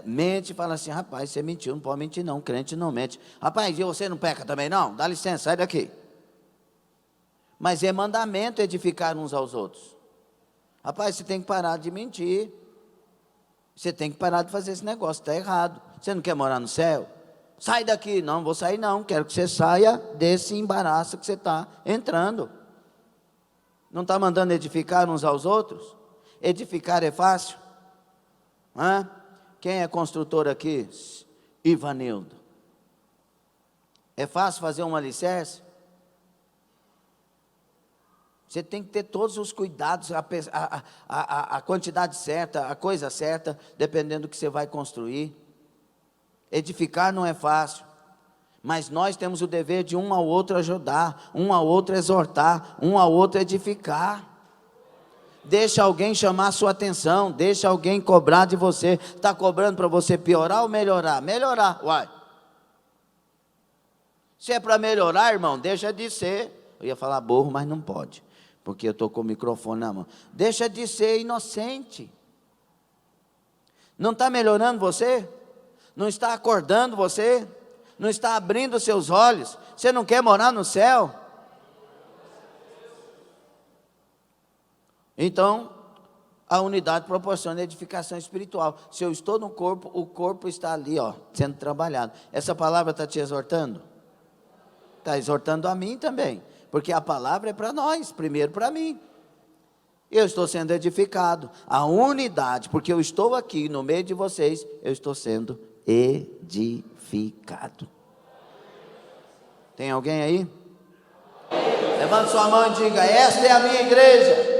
mente e fala assim: rapaz, você mentiu, não pode mentir não, crente não mente. Rapaz, e você não peca também não? Dá licença, sai daqui. Mas é mandamento edificar uns aos outros. Rapaz, você tem que parar de mentir. Você tem que parar de fazer esse negócio, está errado. Você não quer morar no céu? Sai daqui. Não, vou sair não, quero que você saia desse embaraço que você está entrando. Não está mandando edificar uns aos outros? Edificar é fácil? Hã? Quem é construtor aqui? Ivanildo. É fácil fazer um alicerce? Você tem que ter todos os cuidados, a quantidade certa, a coisa certa, dependendo do que você vai construir. Edificar não é fácil, mas nós temos o dever de um ao outro ajudar, um ao outro exortar, um ao outro edificar. Deixa alguém chamar a sua atenção, deixa alguém cobrar de você. Está cobrando para você piorar ou melhorar? Melhorar, uai. Se é para melhorar, irmão, deixa de ser. Eu ia falar burro, mas não pode, porque eu estou com o microfone na mão. Deixa de ser inocente. Não está melhorando você? Não está acordando você? Não está abrindo seus olhos? Você não quer morar no céu? Então, A unidade proporciona edificação espiritual. Se eu estou no corpo, o corpo está ali, ó, sendo trabalhado. Essa palavra está te exortando? Está exortando a mim também, porque a palavra é para nós, primeiro para mim. Eu estou sendo edificado. A unidade, porque eu estou aqui no meio de vocês, eu estou sendo edificado. Tem alguém aí? Levante sua mão e diga: esta é a minha igreja.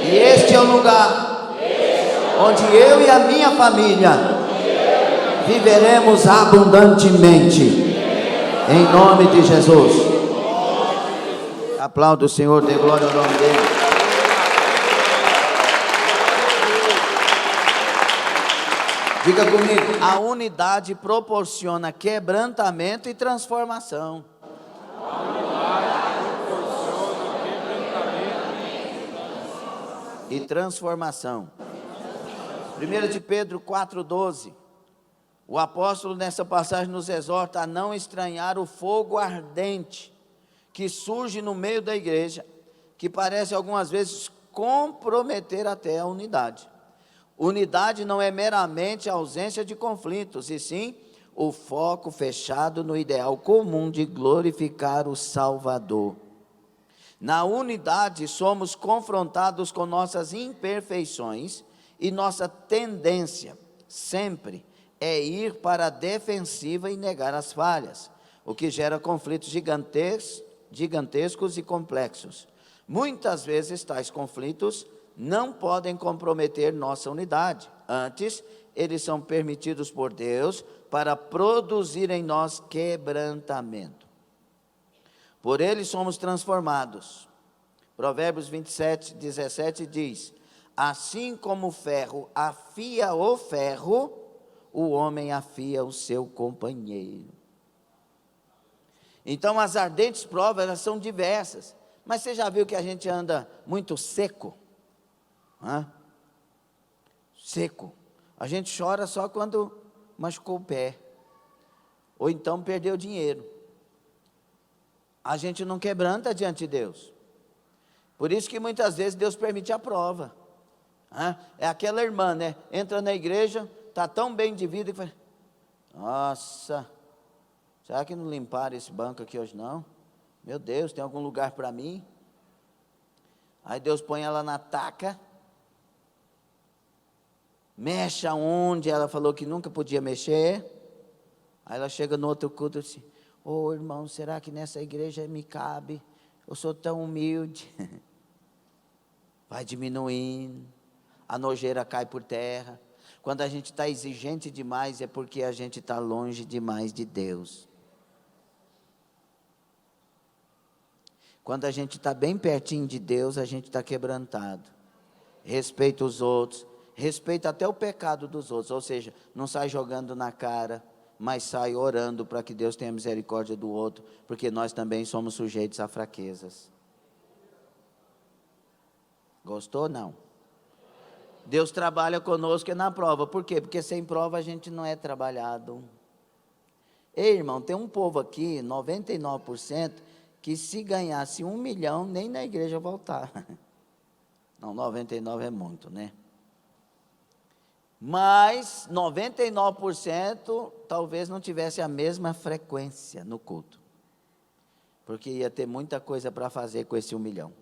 E este é o lugar onde eu e a minha família viveremos abundantemente. Em nome de Jesus. Aplauda o Senhor, dê glória ao nome dele. Diga comigo: a unidade proporciona quebrantamento e transformação. E transformação. 1 de Pedro 4,12. O apóstolo nessa passagem nos exorta a não estranhar o fogo ardente que surge no meio da igreja, que parece algumas vezes comprometer até a unidade. Unidade não é meramente a ausência de conflitos, e sim o foco fechado no ideal comum de glorificar o Salvador. Na unidade somos confrontados com nossas imperfeições, e nossa tendência sempre é ir para a defensiva e negar as falhas, o que gera conflitos gigantescos e complexos. Muitas vezes tais conflitos não podem comprometer nossa unidade. Antes, eles são permitidos por Deus para produzir em nós quebrantamento. Por ele somos transformados. Provérbios 27:17 diz: assim como o ferro afia o ferro, o homem afia o seu companheiro. Então as ardentes provas, elas são diversas. Mas você já viu que a gente anda muito seco? Seco. A gente chora só quando machucou o pé, ou então perdeu dinheiro. A gente não quebranta diante de Deus. Por isso que muitas vezes Deus permite a prova. É aquela irmã, né? Entra na igreja, está tão bem de vida que fala: nossa, será que não limparam esse banco aqui hoje não? Meu Deus, tem algum lugar para mim? Aí Deus põe ela na taca, mexe aonde ela falou que nunca podia mexer. Aí ela chega no outro culto e diz: ô irmão, será que nessa igreja me cabe? Eu sou tão humilde. Vai diminuindo, a nojeira cai por terra. Quando a gente está exigente demais, é porque a gente está longe demais de Deus. Quando a gente está bem pertinho de Deus, a gente está quebrantado. Respeita os outros, respeita até o pecado dos outros. Ou seja, não sai jogando na cara, mas sai orando para que Deus tenha misericórdia do outro, porque nós também somos sujeitos a fraquezas. Gostou? Não. Deus trabalha conosco na prova. Por quê? Porque sem prova a gente não é trabalhado. Ei, irmão, tem um povo aqui, 99%, que se ganhasse 1 milhão, nem na igreja voltar. Não, 99 é muito, né? Mas 99% talvez não tivesse a mesma frequência no culto, porque ia ter muita coisa para fazer com esse 1 milhão.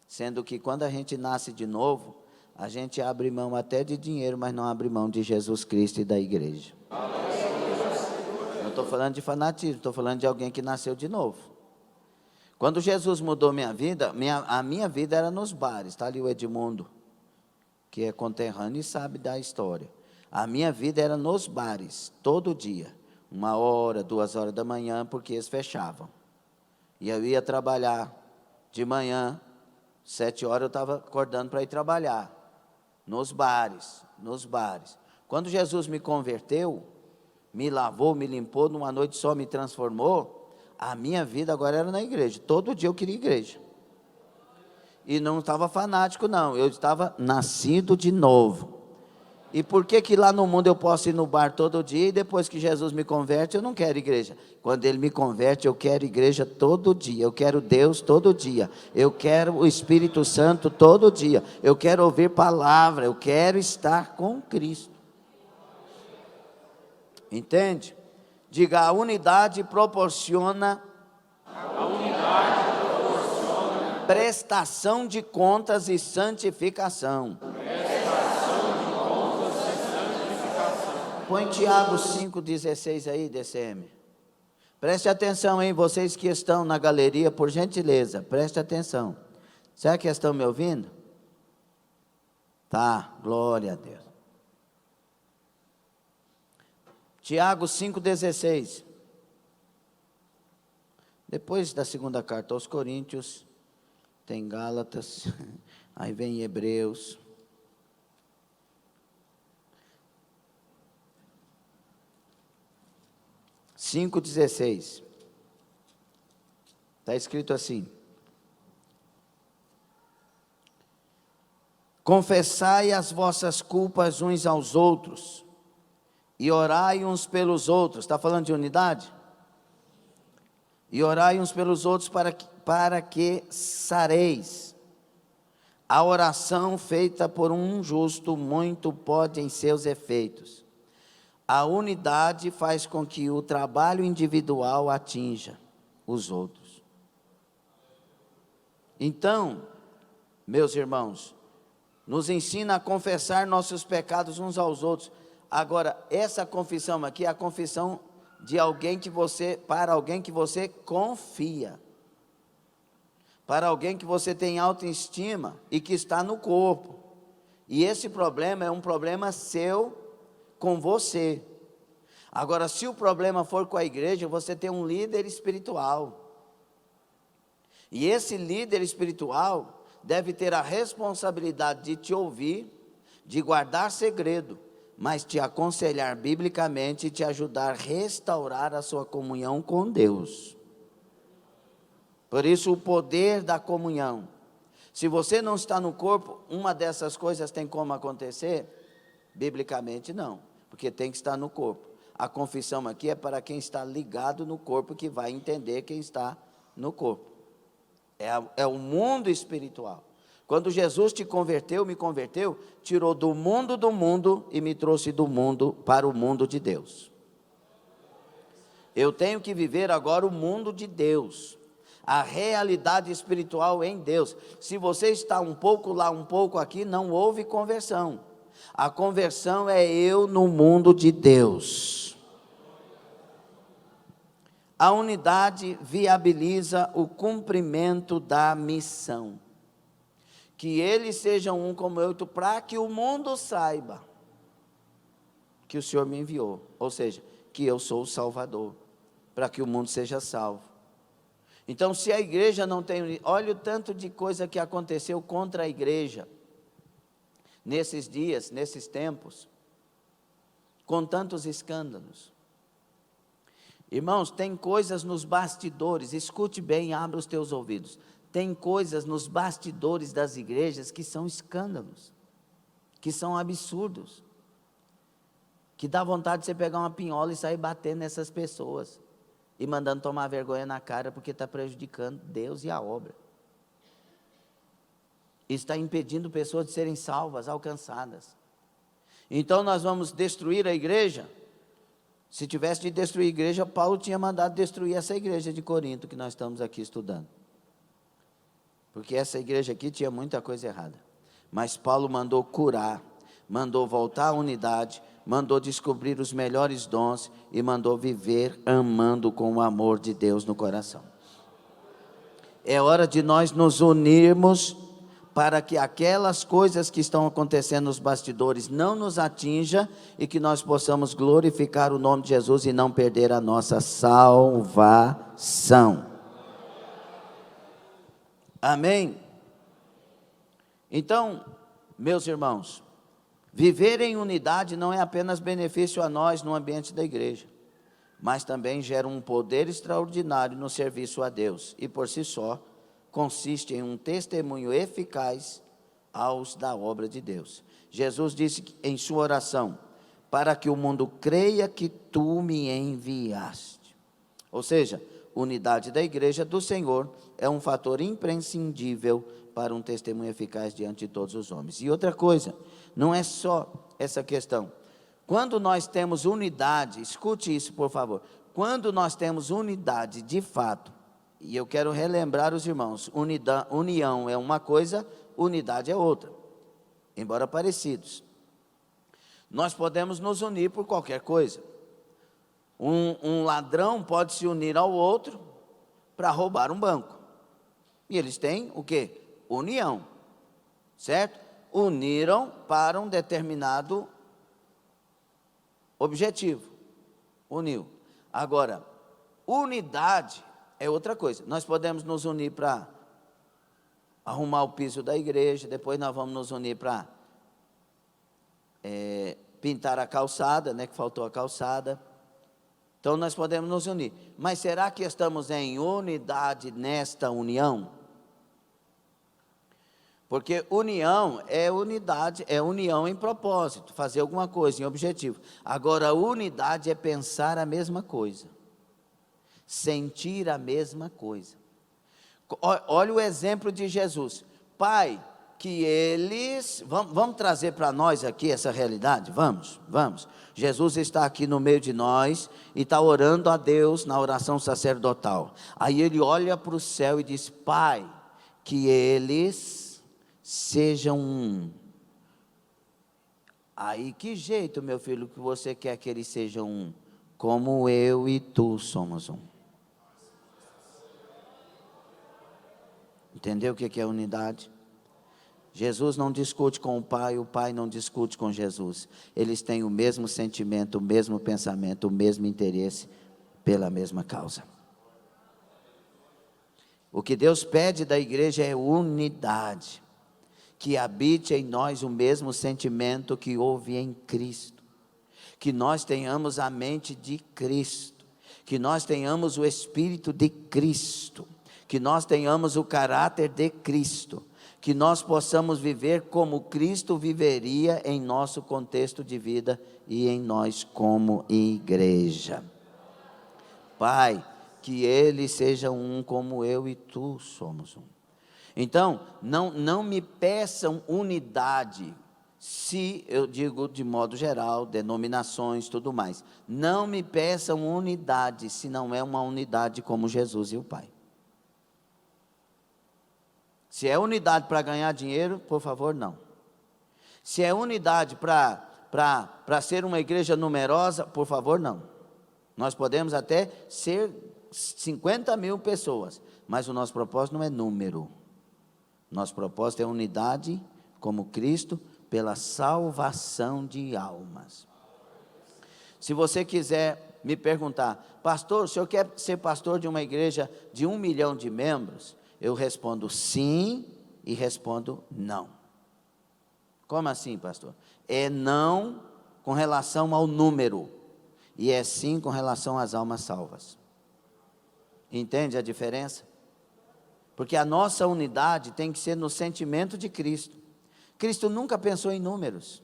Sendo que quando a gente nasce de novo, a gente abre mão até de dinheiro, mas não abre mão de Jesus Cristo e da igreja. Não estou falando de fanatismo, estou falando de alguém que nasceu de novo. Quando Jesus mudou minha vida, a minha vida era nos bares. Está ali o Edmundo, que é conterrâneo e sabe da história. A minha vida era nos bares, todo dia, 1 hora, 2 horas da manhã, porque eles fechavam. E eu ia trabalhar de manhã, 7 horas eu estava acordando para ir trabalhar, nos bares. Quando Jesus me converteu, me lavou, me limpou, numa noite só me transformou, a minha vida agora era na igreja. Todo dia eu queria igreja. E não estava fanático não, eu estava nascido de novo. E por que que lá no mundo eu posso ir no bar todo dia e depois que Jesus me converte eu não quero igreja? Quando Ele me converte eu quero igreja todo dia, eu quero Deus todo dia, eu quero o Espírito Santo todo dia, eu quero ouvir palavra, eu quero estar com Cristo. Entende? Diga, a unidade proporciona prestação de contas e santificação. Põe Tiago 5,16 aí, DCM. Preste atenção, hein, vocês que estão na galeria, por gentileza, preste atenção. Será que estão me ouvindo? Tá, glória a Deus. Tiago 5,16. Depois da segunda carta aos Coríntios, tem Gálatas, aí vem Hebreus. Cinco 16. Está escrito assim: confessai as vossas culpas uns aos outros, e orai uns pelos outros. Está falando de unidade? E orai uns pelos outros para que sareis. A oração feita por um justo muito pode em seus efeitos. A unidade faz com que o trabalho individual atinja os outros. Então, meus irmãos, nos ensina a confessar nossos pecados uns aos outros. Agora, essa confissão aqui é a confissão de alguém que você, para alguém que você confia. Para alguém que você tem autoestima e que está no corpo. E esse problema é um problema seu com você. Agora, se o problema for com a igreja, você tem um líder espiritual. E esse líder espiritual deve ter a responsabilidade de te ouvir, de guardar segredo, mas te aconselhar biblicamente e te ajudar a restaurar a sua comunhão com Deus. Por isso, o poder da comunhão. Se você não está no corpo, uma dessas coisas tem como acontecer? Biblicamente não, porque tem que estar no corpo. A confissão aqui é para quem está ligado no corpo, que vai entender quem está no corpo. É o mundo espiritual. Quando Jesus te converteu, me converteu, tirou do mundo e me trouxe do mundo para o mundo de Deus. Eu tenho que viver agora o mundo de Deus, a realidade espiritual em Deus. Se você está um pouco lá, um pouco aqui, não houve conversão. A conversão é eu no mundo de Deus. A unidade viabiliza o cumprimento da missão. Que eles sejam um como eu, para que o mundo saiba que o Senhor me enviou. Ou seja, que eu sou o Salvador, para que o mundo seja salvo. Então, se a igreja não tem... Olha o tanto de coisa que aconteceu contra a igreja, nesses dias, nesses tempos, com tantos escândalos. Irmãos, tem coisas nos bastidores, escute bem, abra os teus ouvidos. Tem coisas nos bastidores das igrejas que são escândalos, que são absurdos, que dá vontade de você pegar uma pinhola e sair batendo nessas pessoas, e mandando tomar vergonha na cara, porque está prejudicando Deus e a obra. Está impedindo pessoas de serem salvas, alcançadas. Então nós vamos destruir a igreja? Se tivesse de destruir a igreja, Paulo tinha mandado destruir essa igreja de Corinto, que nós estamos aqui estudando. Porque essa igreja aqui tinha muita coisa errada. Mas Paulo mandou curar, mandou voltar à unidade, mandou descobrir os melhores dons e mandou viver amando com o amor de Deus no coração. É hora de nós nos unirmos para que aquelas coisas que estão acontecendo nos bastidores não nos atinja e que nós possamos glorificar o nome de Jesus e não perder a nossa salvação. Amém? Então, meus irmãos, viver em unidade não é apenas benefício a nós no ambiente da igreja, mas também gera um poder extraordinário no serviço a Deus, e por si só, consiste em um testemunho eficaz aos da obra de Deus. Jesus disse em sua oração: para que o mundo creia que tu me enviaste. Ou seja, unidade da igreja do Senhor é um fator imprescindível para um testemunho eficaz diante de todos os homens. E outra coisa, não é só essa questão. Quando nós temos unidade, escute isso por favor, quando nós temos unidade de fato, e eu quero relembrar os irmãos, união é uma coisa, unidade é outra, embora parecidos. Nós podemos nos unir por qualquer coisa. Um ladrão pode se unir ao outro para roubar um banco. E eles têm o quê? União, certo? Uniram para um determinado objetivo. Uniu. Agora, unidade é outra coisa. Nós podemos nos unir para arrumar o piso da igreja, depois nós vamos nos unir para pintar a calçada, né, que faltou a calçada. Então nós podemos nos unir. Mas será que estamos em unidade nesta união? Porque união é unidade, é união em propósito, fazer alguma coisa, em objetivo. Agora, unidade é pensar a mesma coisa, sentir a mesma coisa. Olha o exemplo de Jesus. Pai, que eles, vamos trazer para nós aqui essa realidade? Vamos. Jesus está aqui no meio de nós e está orando a Deus na oração sacerdotal. Aí ele olha para o céu e diz: Pai, que eles sejam um. Aí que jeito, meu filho, que você quer que eles sejam um? Como eu e tu somos um. Entendeu o que é unidade? Jesus não discute com o Pai não discute com Jesus. Eles têm o mesmo sentimento, o mesmo pensamento, o mesmo interesse pela mesma causa. O que Deus pede da igreja é unidade, que habite em nós o mesmo sentimento que houve em Cristo, que nós tenhamos a mente de Cristo, que nós tenhamos o Espírito de Cristo, que nós tenhamos o caráter de Cristo, que nós possamos viver como Cristo viveria em nosso contexto de vida e em nós como igreja. Pai, que eles sejam um como eu e tu somos um. Então, não me peçam unidade, se eu digo de modo geral, denominações, tudo mais. Não me peçam unidade, se não é uma unidade como Jesus e o Pai. Se é unidade para ganhar dinheiro, por favor, não. Se é unidade para ser uma igreja numerosa, por favor, não. Nós podemos até ser 50 mil pessoas, mas o nosso propósito não é número. Nosso propósito é unidade como Cristo pela salvação de almas. Se você quiser me perguntar: pastor, o senhor quer ser pastor de uma igreja de 1 milhão de membros? Eu respondo sim e respondo não. Como assim, pastor? É não com relação ao número, e é sim com relação às almas salvas. Entende a diferença? Porque a nossa unidade tem que ser no sentimento de Cristo. Cristo nunca pensou em números.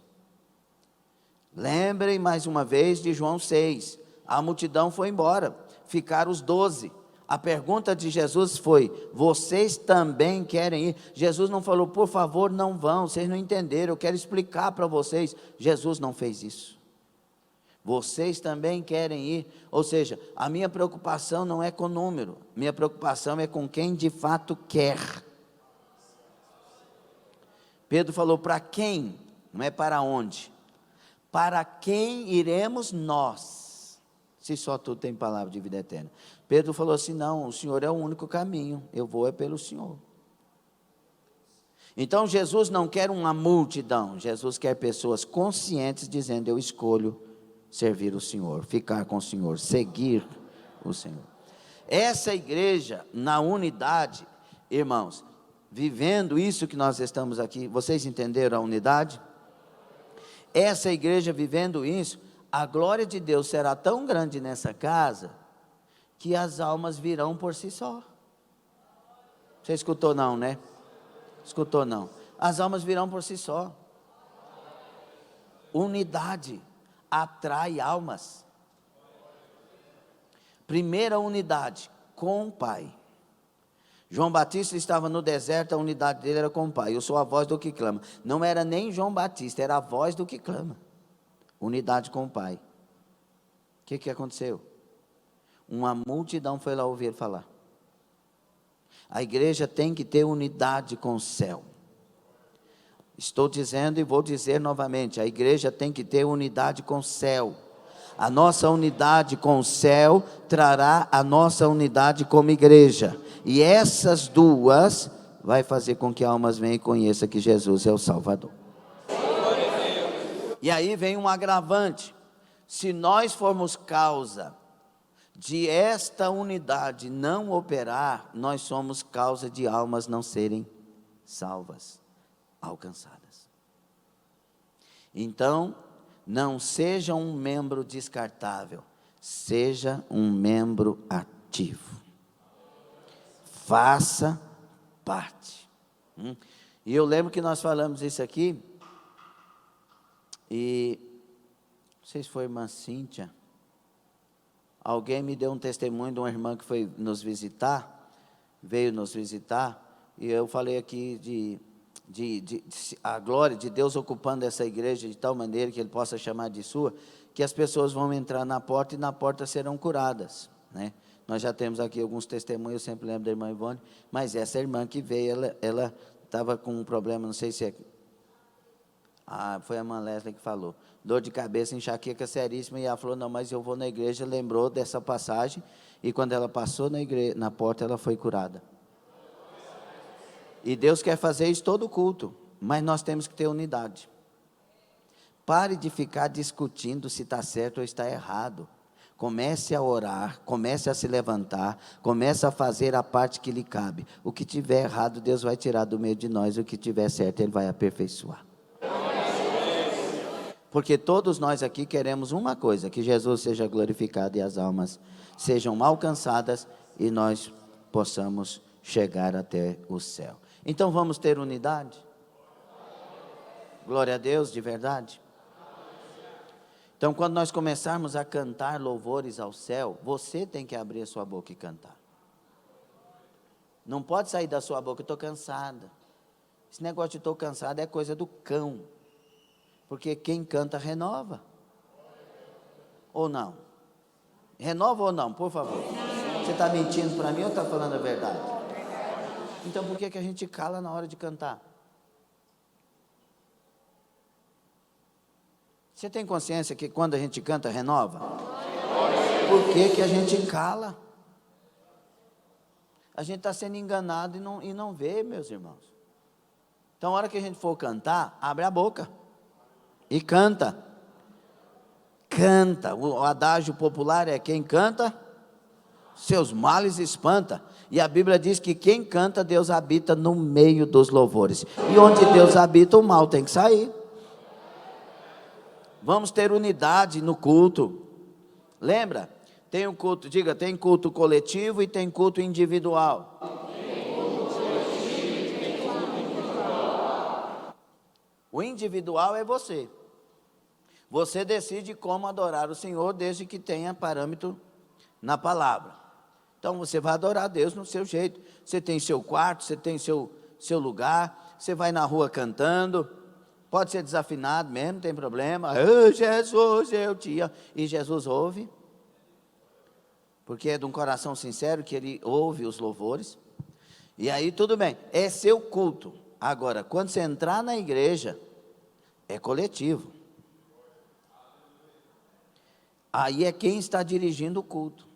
Lembrem mais uma vez de João 6. A multidão foi embora, ficaram os 12. A pergunta de Jesus foi: vocês também querem ir? Jesus não falou: por favor, não vão, vocês não entenderam, eu quero explicar para vocês. Jesus não fez isso. Vocês também querem ir? Ou seja, a minha preocupação não é com número, minha preocupação é com quem de fato quer. Pedro falou: para quem? Não é para onde. Para quem iremos nós, se só tu tem palavra de vida eterna? Pedro falou assim: não, o Senhor é o único caminho, eu vou é pelo Senhor. Então Jesus não quer uma multidão, Jesus quer pessoas conscientes dizendo: eu escolho servir o Senhor, ficar com o Senhor, seguir o Senhor. Essa igreja na unidade, irmãos, vivendo isso que nós estamos aqui, vocês entenderam a unidade? Essa igreja vivendo isso, a glória de Deus será tão grande nessa casa, que as almas virão por si só. Você escutou não, né? Escutou não. as almas virão por si só. Unidade atrai almas. Primeira unidade, com o Pai. João Batista estava no deserto, a unidade dele era com o Pai. Eu sou a voz do que clama. Não era nem João Batista, era a voz do que clama. Unidade com o Pai. O que aconteceu? Uma multidão foi lá ouvir falar. A igreja tem que ter unidade com o céu. Estou dizendo e vou dizer novamente, a igreja tem que ter unidade com o céu. A nossa unidade com o céu trará a nossa unidade como igreja. E essas duas vai fazer com que almas venham e conheçam que Jesus é o Salvador. E aí vem um agravante. Se nós formos causa de esta unidade não operar, nós somos causa de almas não serem salvas, alcançadas. Então, não seja um membro descartável, seja um membro ativo. Faça parte. E eu lembro que nós falamos isso aqui, e não sei se foi a irmã Cíntia, alguém me deu um testemunho de uma irmã que foi nos visitar, veio nos visitar, e eu falei aqui de a glória de Deus ocupando essa igreja de tal maneira que Ele possa chamar de sua, que as pessoas vão entrar na porta e na porta serão curadas, né? Nós já temos aqui alguns testemunhos, eu sempre lembro da irmã Ivone, mas essa irmã que veio, ela estava com um problema, não sei se é... foi a irmã Leslie que falou, dor de cabeça, enxaqueca seríssima, e ela falou, não, mas eu vou na igreja, lembrou dessa passagem, e quando ela passou na porta, ela foi curada. E Deus quer fazer isso todo culto, mas nós temos que ter unidade. Pare de ficar discutindo se está certo ou está errado. Comece a orar, comece a se levantar, comece a fazer a parte que lhe cabe. O que tiver errado, Deus vai tirar do meio de nós, o que tiver certo, Ele vai aperfeiçoar. Porque todos nós aqui queremos uma coisa, que Jesus seja glorificado e as almas sejam alcançadas e nós possamos chegar até o céu. Então vamos ter unidade? Glória a Deus, de verdade. Então quando nós começarmos a cantar louvores ao céu, você tem que abrir a sua boca e cantar. Não pode sair da sua boca, eu estou cansada. Esse negócio de estou cansada é coisa do cão. Porque quem canta renova. Ou não? Renova ou não, por favor? Você está mentindo para mim ou está falando a verdade? Então por que a gente cala na hora de cantar? Você tem consciência que quando a gente canta renova? Por que a gente cala? A gente está sendo enganado e não vê, meus irmãos. Então a hora que a gente for cantar, abre a boca e canta. Canta. O adágio popular é: quem canta, seus males espanta. E a Bíblia diz que quem canta, Deus habita no meio dos louvores. E onde Deus habita, o mal tem que sair. Vamos ter unidade no culto. Lembra? Tem um culto, diga, tem culto coletivo e tem culto individual. O individual é você. Você decide como adorar o Senhor, desde que tenha parâmetro na palavra. Então você vai adorar a Deus no seu jeito. Você tem seu quarto, você tem seu lugar, você vai na rua cantando, pode ser desafinado mesmo, não tem problema. Oh, Jesus, eu te amo. E Jesus ouve, porque é de um coração sincero que Ele ouve os louvores. E aí tudo bem, é seu culto. Agora, quando você entrar na igreja, é coletivo. Aí é quem está dirigindo o culto.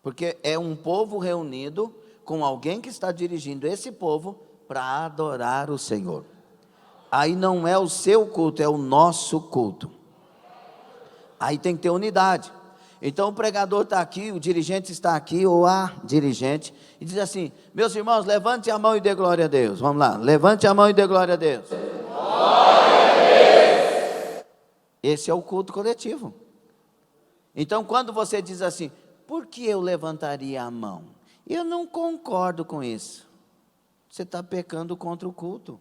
Porque é um povo reunido com alguém que está dirigindo esse povo para adorar o Senhor. Aí não é o seu culto, é o nosso culto. Aí tem que ter unidade. Então o pregador está aqui, o dirigente está aqui, ou a dirigente, e diz assim: meus irmãos, levante a mão e dê glória a Deus. Vamos lá, levante a mão e dê glória a Deus. Glória a Deus. Esse é o culto coletivo. Então quando você diz assim: por que eu levantaria a mão? Eu não concordo com isso. você está pecando contra o culto.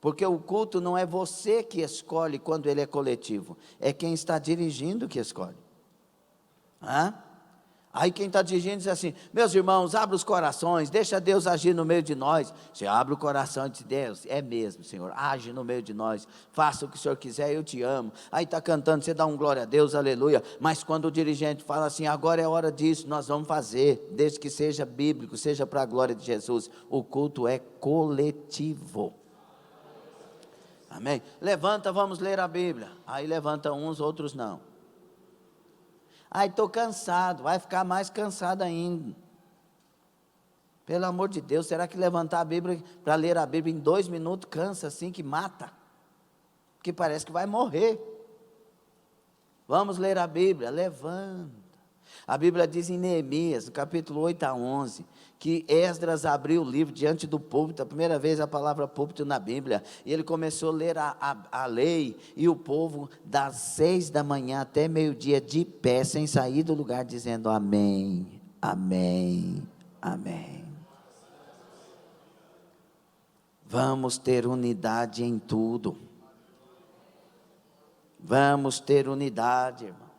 Porque o culto não é você que escolhe quando ele é coletivo, é quem está dirigindo que escolhe. Aí quem está dirigindo diz assim: meus irmãos, abra os corações, deixa Deus agir no meio de nós. Você abre o coração de Deus, é mesmo, Senhor, age no meio de nós, faça o que o Senhor quiser, eu te amo. Aí está cantando, você dá um glória a Deus, aleluia. Mas quando o dirigente fala assim: agora é hora disso, nós vamos fazer, desde que seja bíblico, seja para a glória de Jesus. O culto é coletivo. Amém? Levanta, vamos ler a Bíblia. Aí levanta uns, outros não. Ai, estou cansado, vai ficar mais cansado ainda. Pelo amor de Deus, será que levantar a Bíblia, para ler a Bíblia em 2 minutos, cansa assim que mata? Porque parece que vai morrer. Vamos ler a Bíblia, levanta. A Bíblia diz em Neemias, no capítulo 8 a 11, que Esdras abriu o livro diante do púlpito, a primeira vez a palavra púlpito na Bíblia, e ele começou a ler a lei, e o povo das 6 da manhã até meio-dia de pé, sem sair do lugar, dizendo amém, amém, amém. Vamos ter unidade em tudo. Vamos ter unidade, irmão.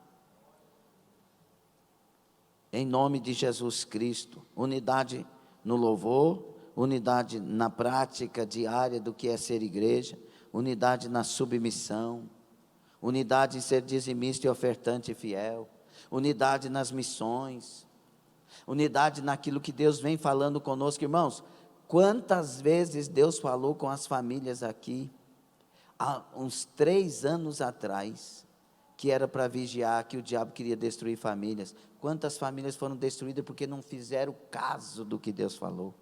Em nome de Jesus Cristo, unidade no louvor, unidade na prática diária do que é ser igreja, unidade na submissão, unidade em ser dizimista e ofertante fiel, unidade nas missões, unidade naquilo que Deus vem falando conosco, irmãos. Quantas vezes Deus falou com as famílias aqui, há uns 3 anos atrás, que era para vigiar, que o diabo queria destruir famílias. Quantas famílias foram destruídas porque não fizeram caso do que Deus falou?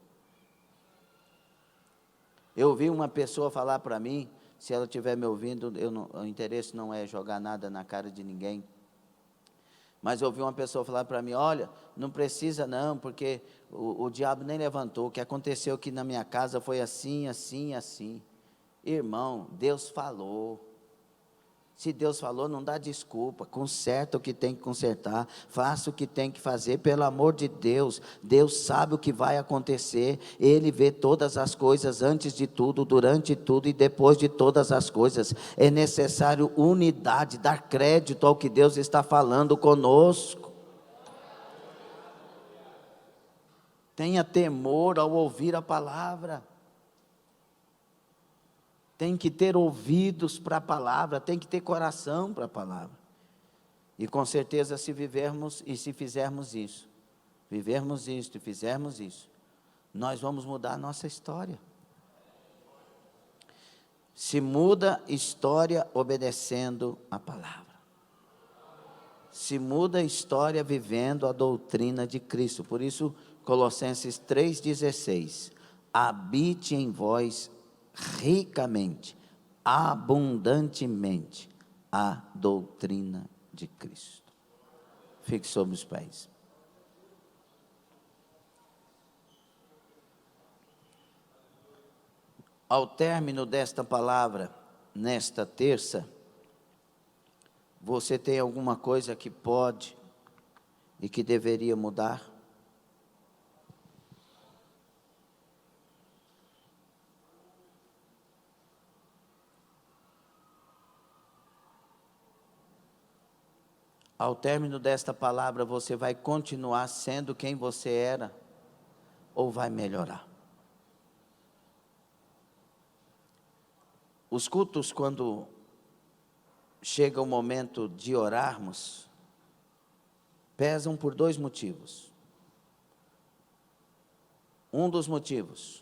Eu ouvi uma pessoa falar para mim, se ela estiver me ouvindo, o interesse não é jogar nada na cara de ninguém, mas eu ouvi uma pessoa falar para mim: olha, não precisa não, porque o diabo nem levantou, o que aconteceu aqui na minha casa foi assim, assim, assim. Irmão, Deus falou. Se Deus falou, não dá desculpa, conserta o que tem que consertar, faça o que tem que fazer, pelo amor de Deus. Deus sabe o que vai acontecer, Ele vê todas as coisas antes de tudo, durante tudo e depois de todas as coisas. É necessário unidade, dar crédito ao que Deus está falando conosco. Tenha temor ao ouvir a palavra. Tem que ter ouvidos para a palavra, tem que ter coração para a palavra. E com certeza, se vivermos e se fizermos isso, vivermos isto e fizermos isso, nós vamos mudar a nossa história. Se muda história obedecendo a palavra. Se muda a história vivendo a doutrina de Cristo. Por isso, Colossenses 3,16, habite em vós ricamente, abundantemente, a doutrina de Cristo. Fique sobre os pés. Ao término desta palavra, nesta terça, você tem alguma coisa que pode e que deveria mudar? Ao término desta palavra, você vai continuar sendo quem você era ou vai melhorar? Os cultos, quando chega o momento de orarmos, pesam por 2 motivos. Um dos motivos,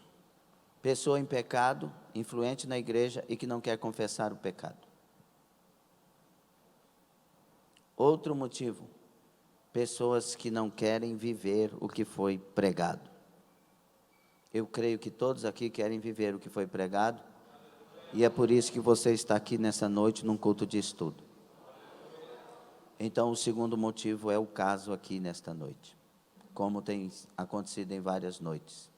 pessoa em pecado, influente na igreja e que não quer confessar o pecado. Outro motivo, pessoas que não querem viver o que foi pregado. Eu creio que todos aqui querem viver o que foi pregado, e é por isso que você está aqui nessa noite, num culto de estudo. Então, o segundo motivo é o caso aqui nesta noite, como tem acontecido em várias noites.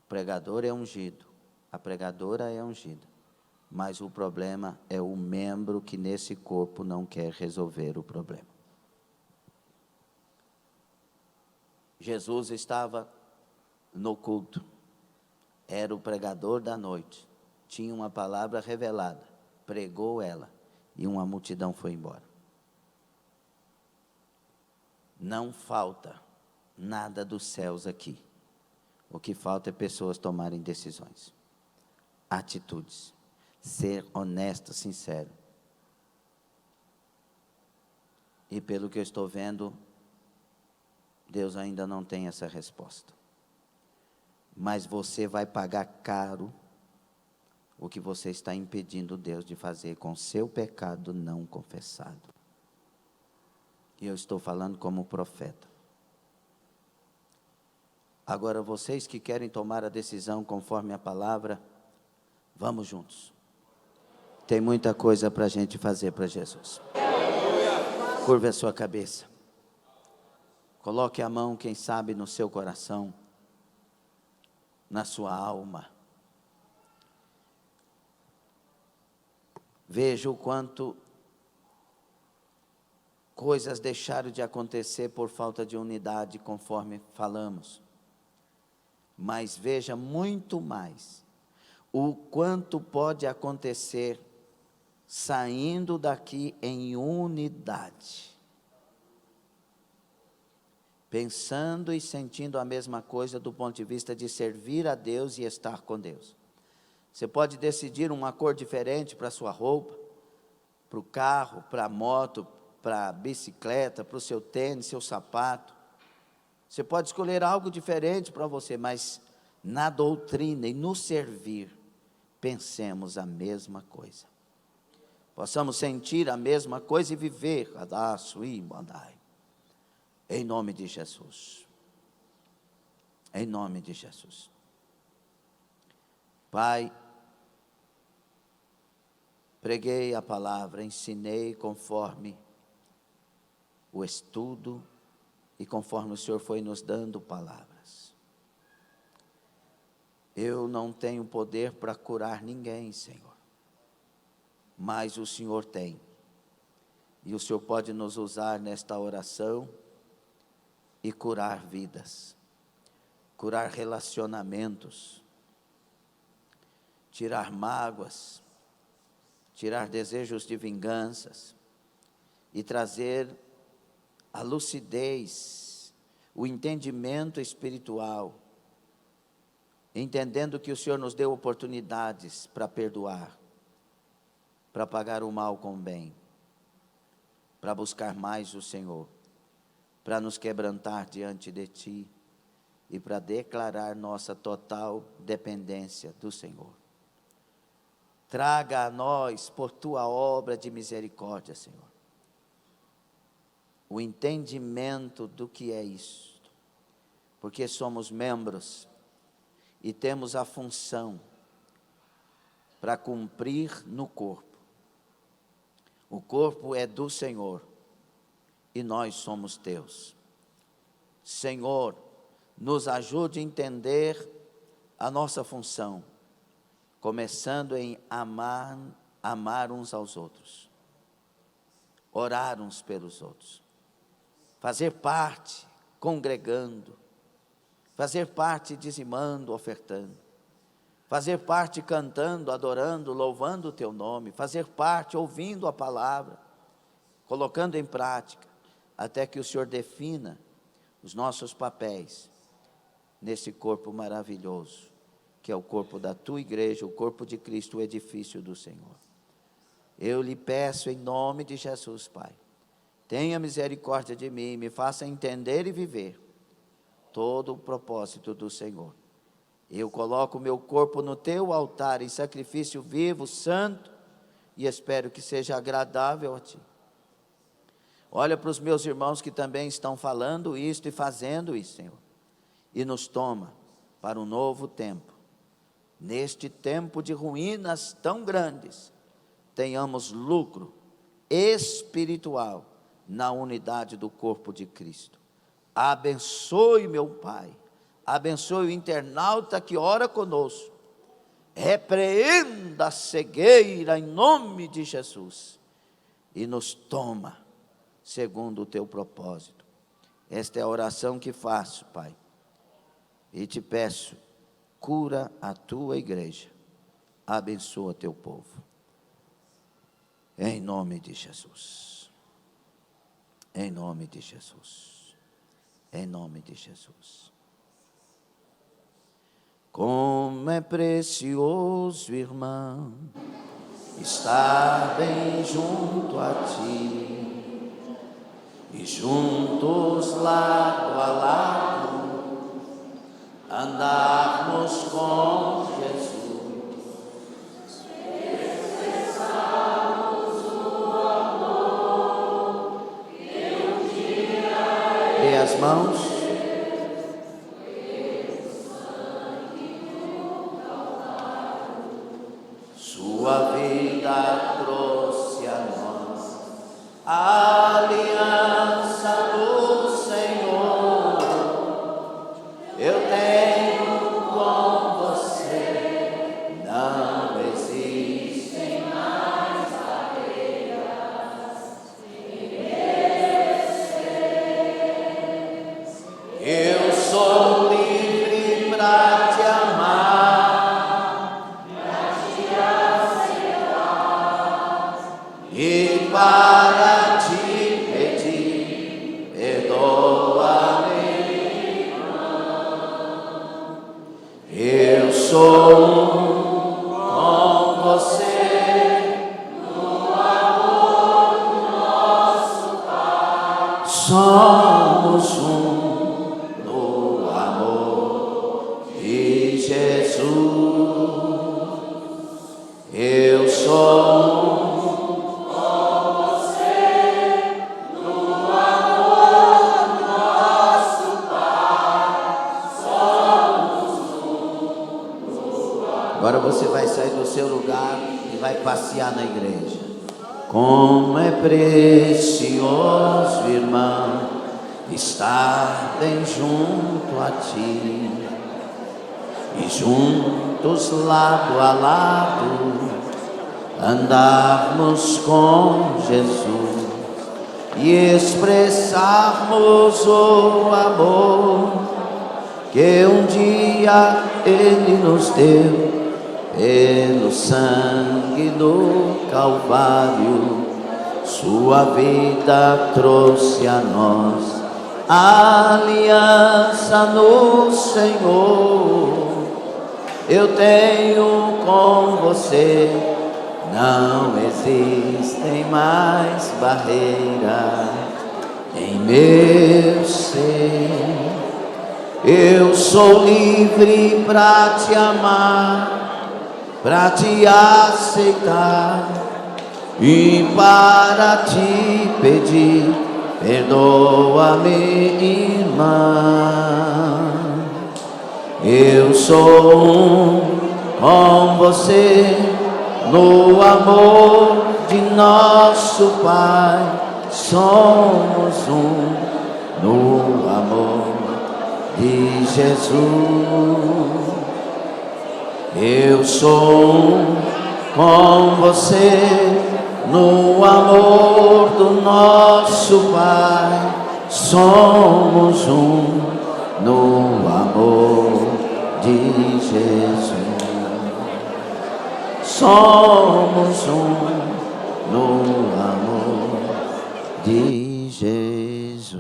O pregador é ungido, a pregadora é ungida, mas o problema é o membro que nesse corpo não quer resolver o problema. Jesus estava no culto, era o pregador da noite, tinha uma palavra revelada, pregou ela, e uma multidão foi embora. Não falta nada dos céus aqui. O que falta é pessoas tomarem decisões, atitudes, ser honesto, sincero. E pelo que eu estou vendo, Deus ainda não tem essa resposta. Mas você vai pagar caro o que você está impedindo Deus de fazer com seu pecado não confessado. E eu estou falando como profeta. Agora, vocês que querem tomar a decisão conforme a palavra, vamos juntos. Tem muita coisa para a gente fazer para Jesus. Curva a sua cabeça. Coloque a mão, quem sabe, no seu coração, na sua alma. Veja o quanto coisas deixaram de acontecer por falta de unidade, conforme falamos. Mas veja muito mais o quanto pode acontecer saindo daqui em unidade. Pensando e sentindo a mesma coisa do ponto de vista de servir a Deus e estar com Deus. Você pode decidir uma cor diferente para a sua roupa, para o carro, para a moto, para a bicicleta, para o seu tênis, seu sapato. Você pode escolher algo diferente para você, mas na doutrina e no servir, pensemos a mesma coisa. Possamos sentir a mesma coisa e viver. Em nome de Jesus. Em nome de Jesus. Pai, preguei a palavra, ensinei conforme o estudo e conforme o Senhor foi nos dando palavras. Eu não tenho poder para curar ninguém, Senhor, mas o Senhor tem. E o Senhor pode nos usar nesta oração e curar vidas, curar relacionamentos, tirar mágoas, tirar desejos de vinganças e trazer a lucidez, o entendimento espiritual, entendendo que o Senhor nos deu oportunidades para perdoar, para pagar o mal com o bem, para buscar mais o Senhor, para nos quebrantar diante de Ti e para declarar nossa total dependência do Senhor. Traga a nós, por Tua obra de misericórdia, Senhor, o entendimento do que é isso, porque somos membros e temos a função para cumprir no corpo. O corpo é do Senhor e nós somos Teus. Senhor, nos ajude a entender a nossa função, começando em amar uns aos outros, orar uns pelos outros, fazer parte congregando, fazer parte dizimando, ofertando, fazer parte cantando, adorando, louvando o Teu nome, fazer parte ouvindo a palavra, colocando em prática, até que o Senhor defina os nossos papéis nesse corpo maravilhoso, que é o corpo da Tua igreja, o corpo de Cristo, o edifício do Senhor. Eu lhe peço em nome de Jesus, Pai, tenha misericórdia de mim, me faça entender e viver todo o propósito do Senhor. Eu coloco o meu corpo no Teu altar, em sacrifício vivo, santo, e espero que seja agradável a Ti. Olha para os meus irmãos que também estão falando isto e fazendo isso, Senhor, e nos toma para um novo tempo. Neste tempo de ruínas tão grandes, tenhamos lucro espiritual na unidade do corpo de Cristo. Abençoe, meu Pai, abençoe o internauta que ora conosco, repreenda a cegueira em nome de Jesus, e nos toma segundo o Teu propósito. Esta é a oração que faço, Pai, e Te peço cura a tua igreja, abençoa teu povo. Em nome de Jesus. Em nome de Jesus. Em nome de Jesus. Como é precioso, irmão, estar bem junto a ti, e juntos lado a lado, andarmos com Jesus. Dê as mãos. Sua vida trouxe a nós a aliança do Senhor. Eu tenho com você, não existem mais barreiras. Eu sou livre para te amar, e para te pedir, perdoa-me. Eu sou com você, no amor do nosso Pai. Somos no amor de Jesus. Eu sou Agora você vai sair do seu lugar e vai passear na igreja. Como é precioso, irmão, estar bem junto a ti, e juntos lado a lado, andarmos com Jesus e expressarmos o amor que um dia Ele nos deu pelo sangue do Calvário. Sua vida trouxe a nós a aliança no Senhor. Eu tenho com você, não existem mais barreiras em meu ser. Eu sou livre para te amar, para te aceitar e para te pedir, perdoa-me, irmã. Eu sou com você no amor de nosso Pai. Somos no amor de Jesus. Eu sou com você no amor do nosso Pai. Somos no amor de Jesus. Somos no amor de Jesus.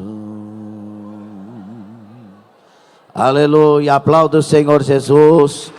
Aleluia, aplauda o Senhor Jesus.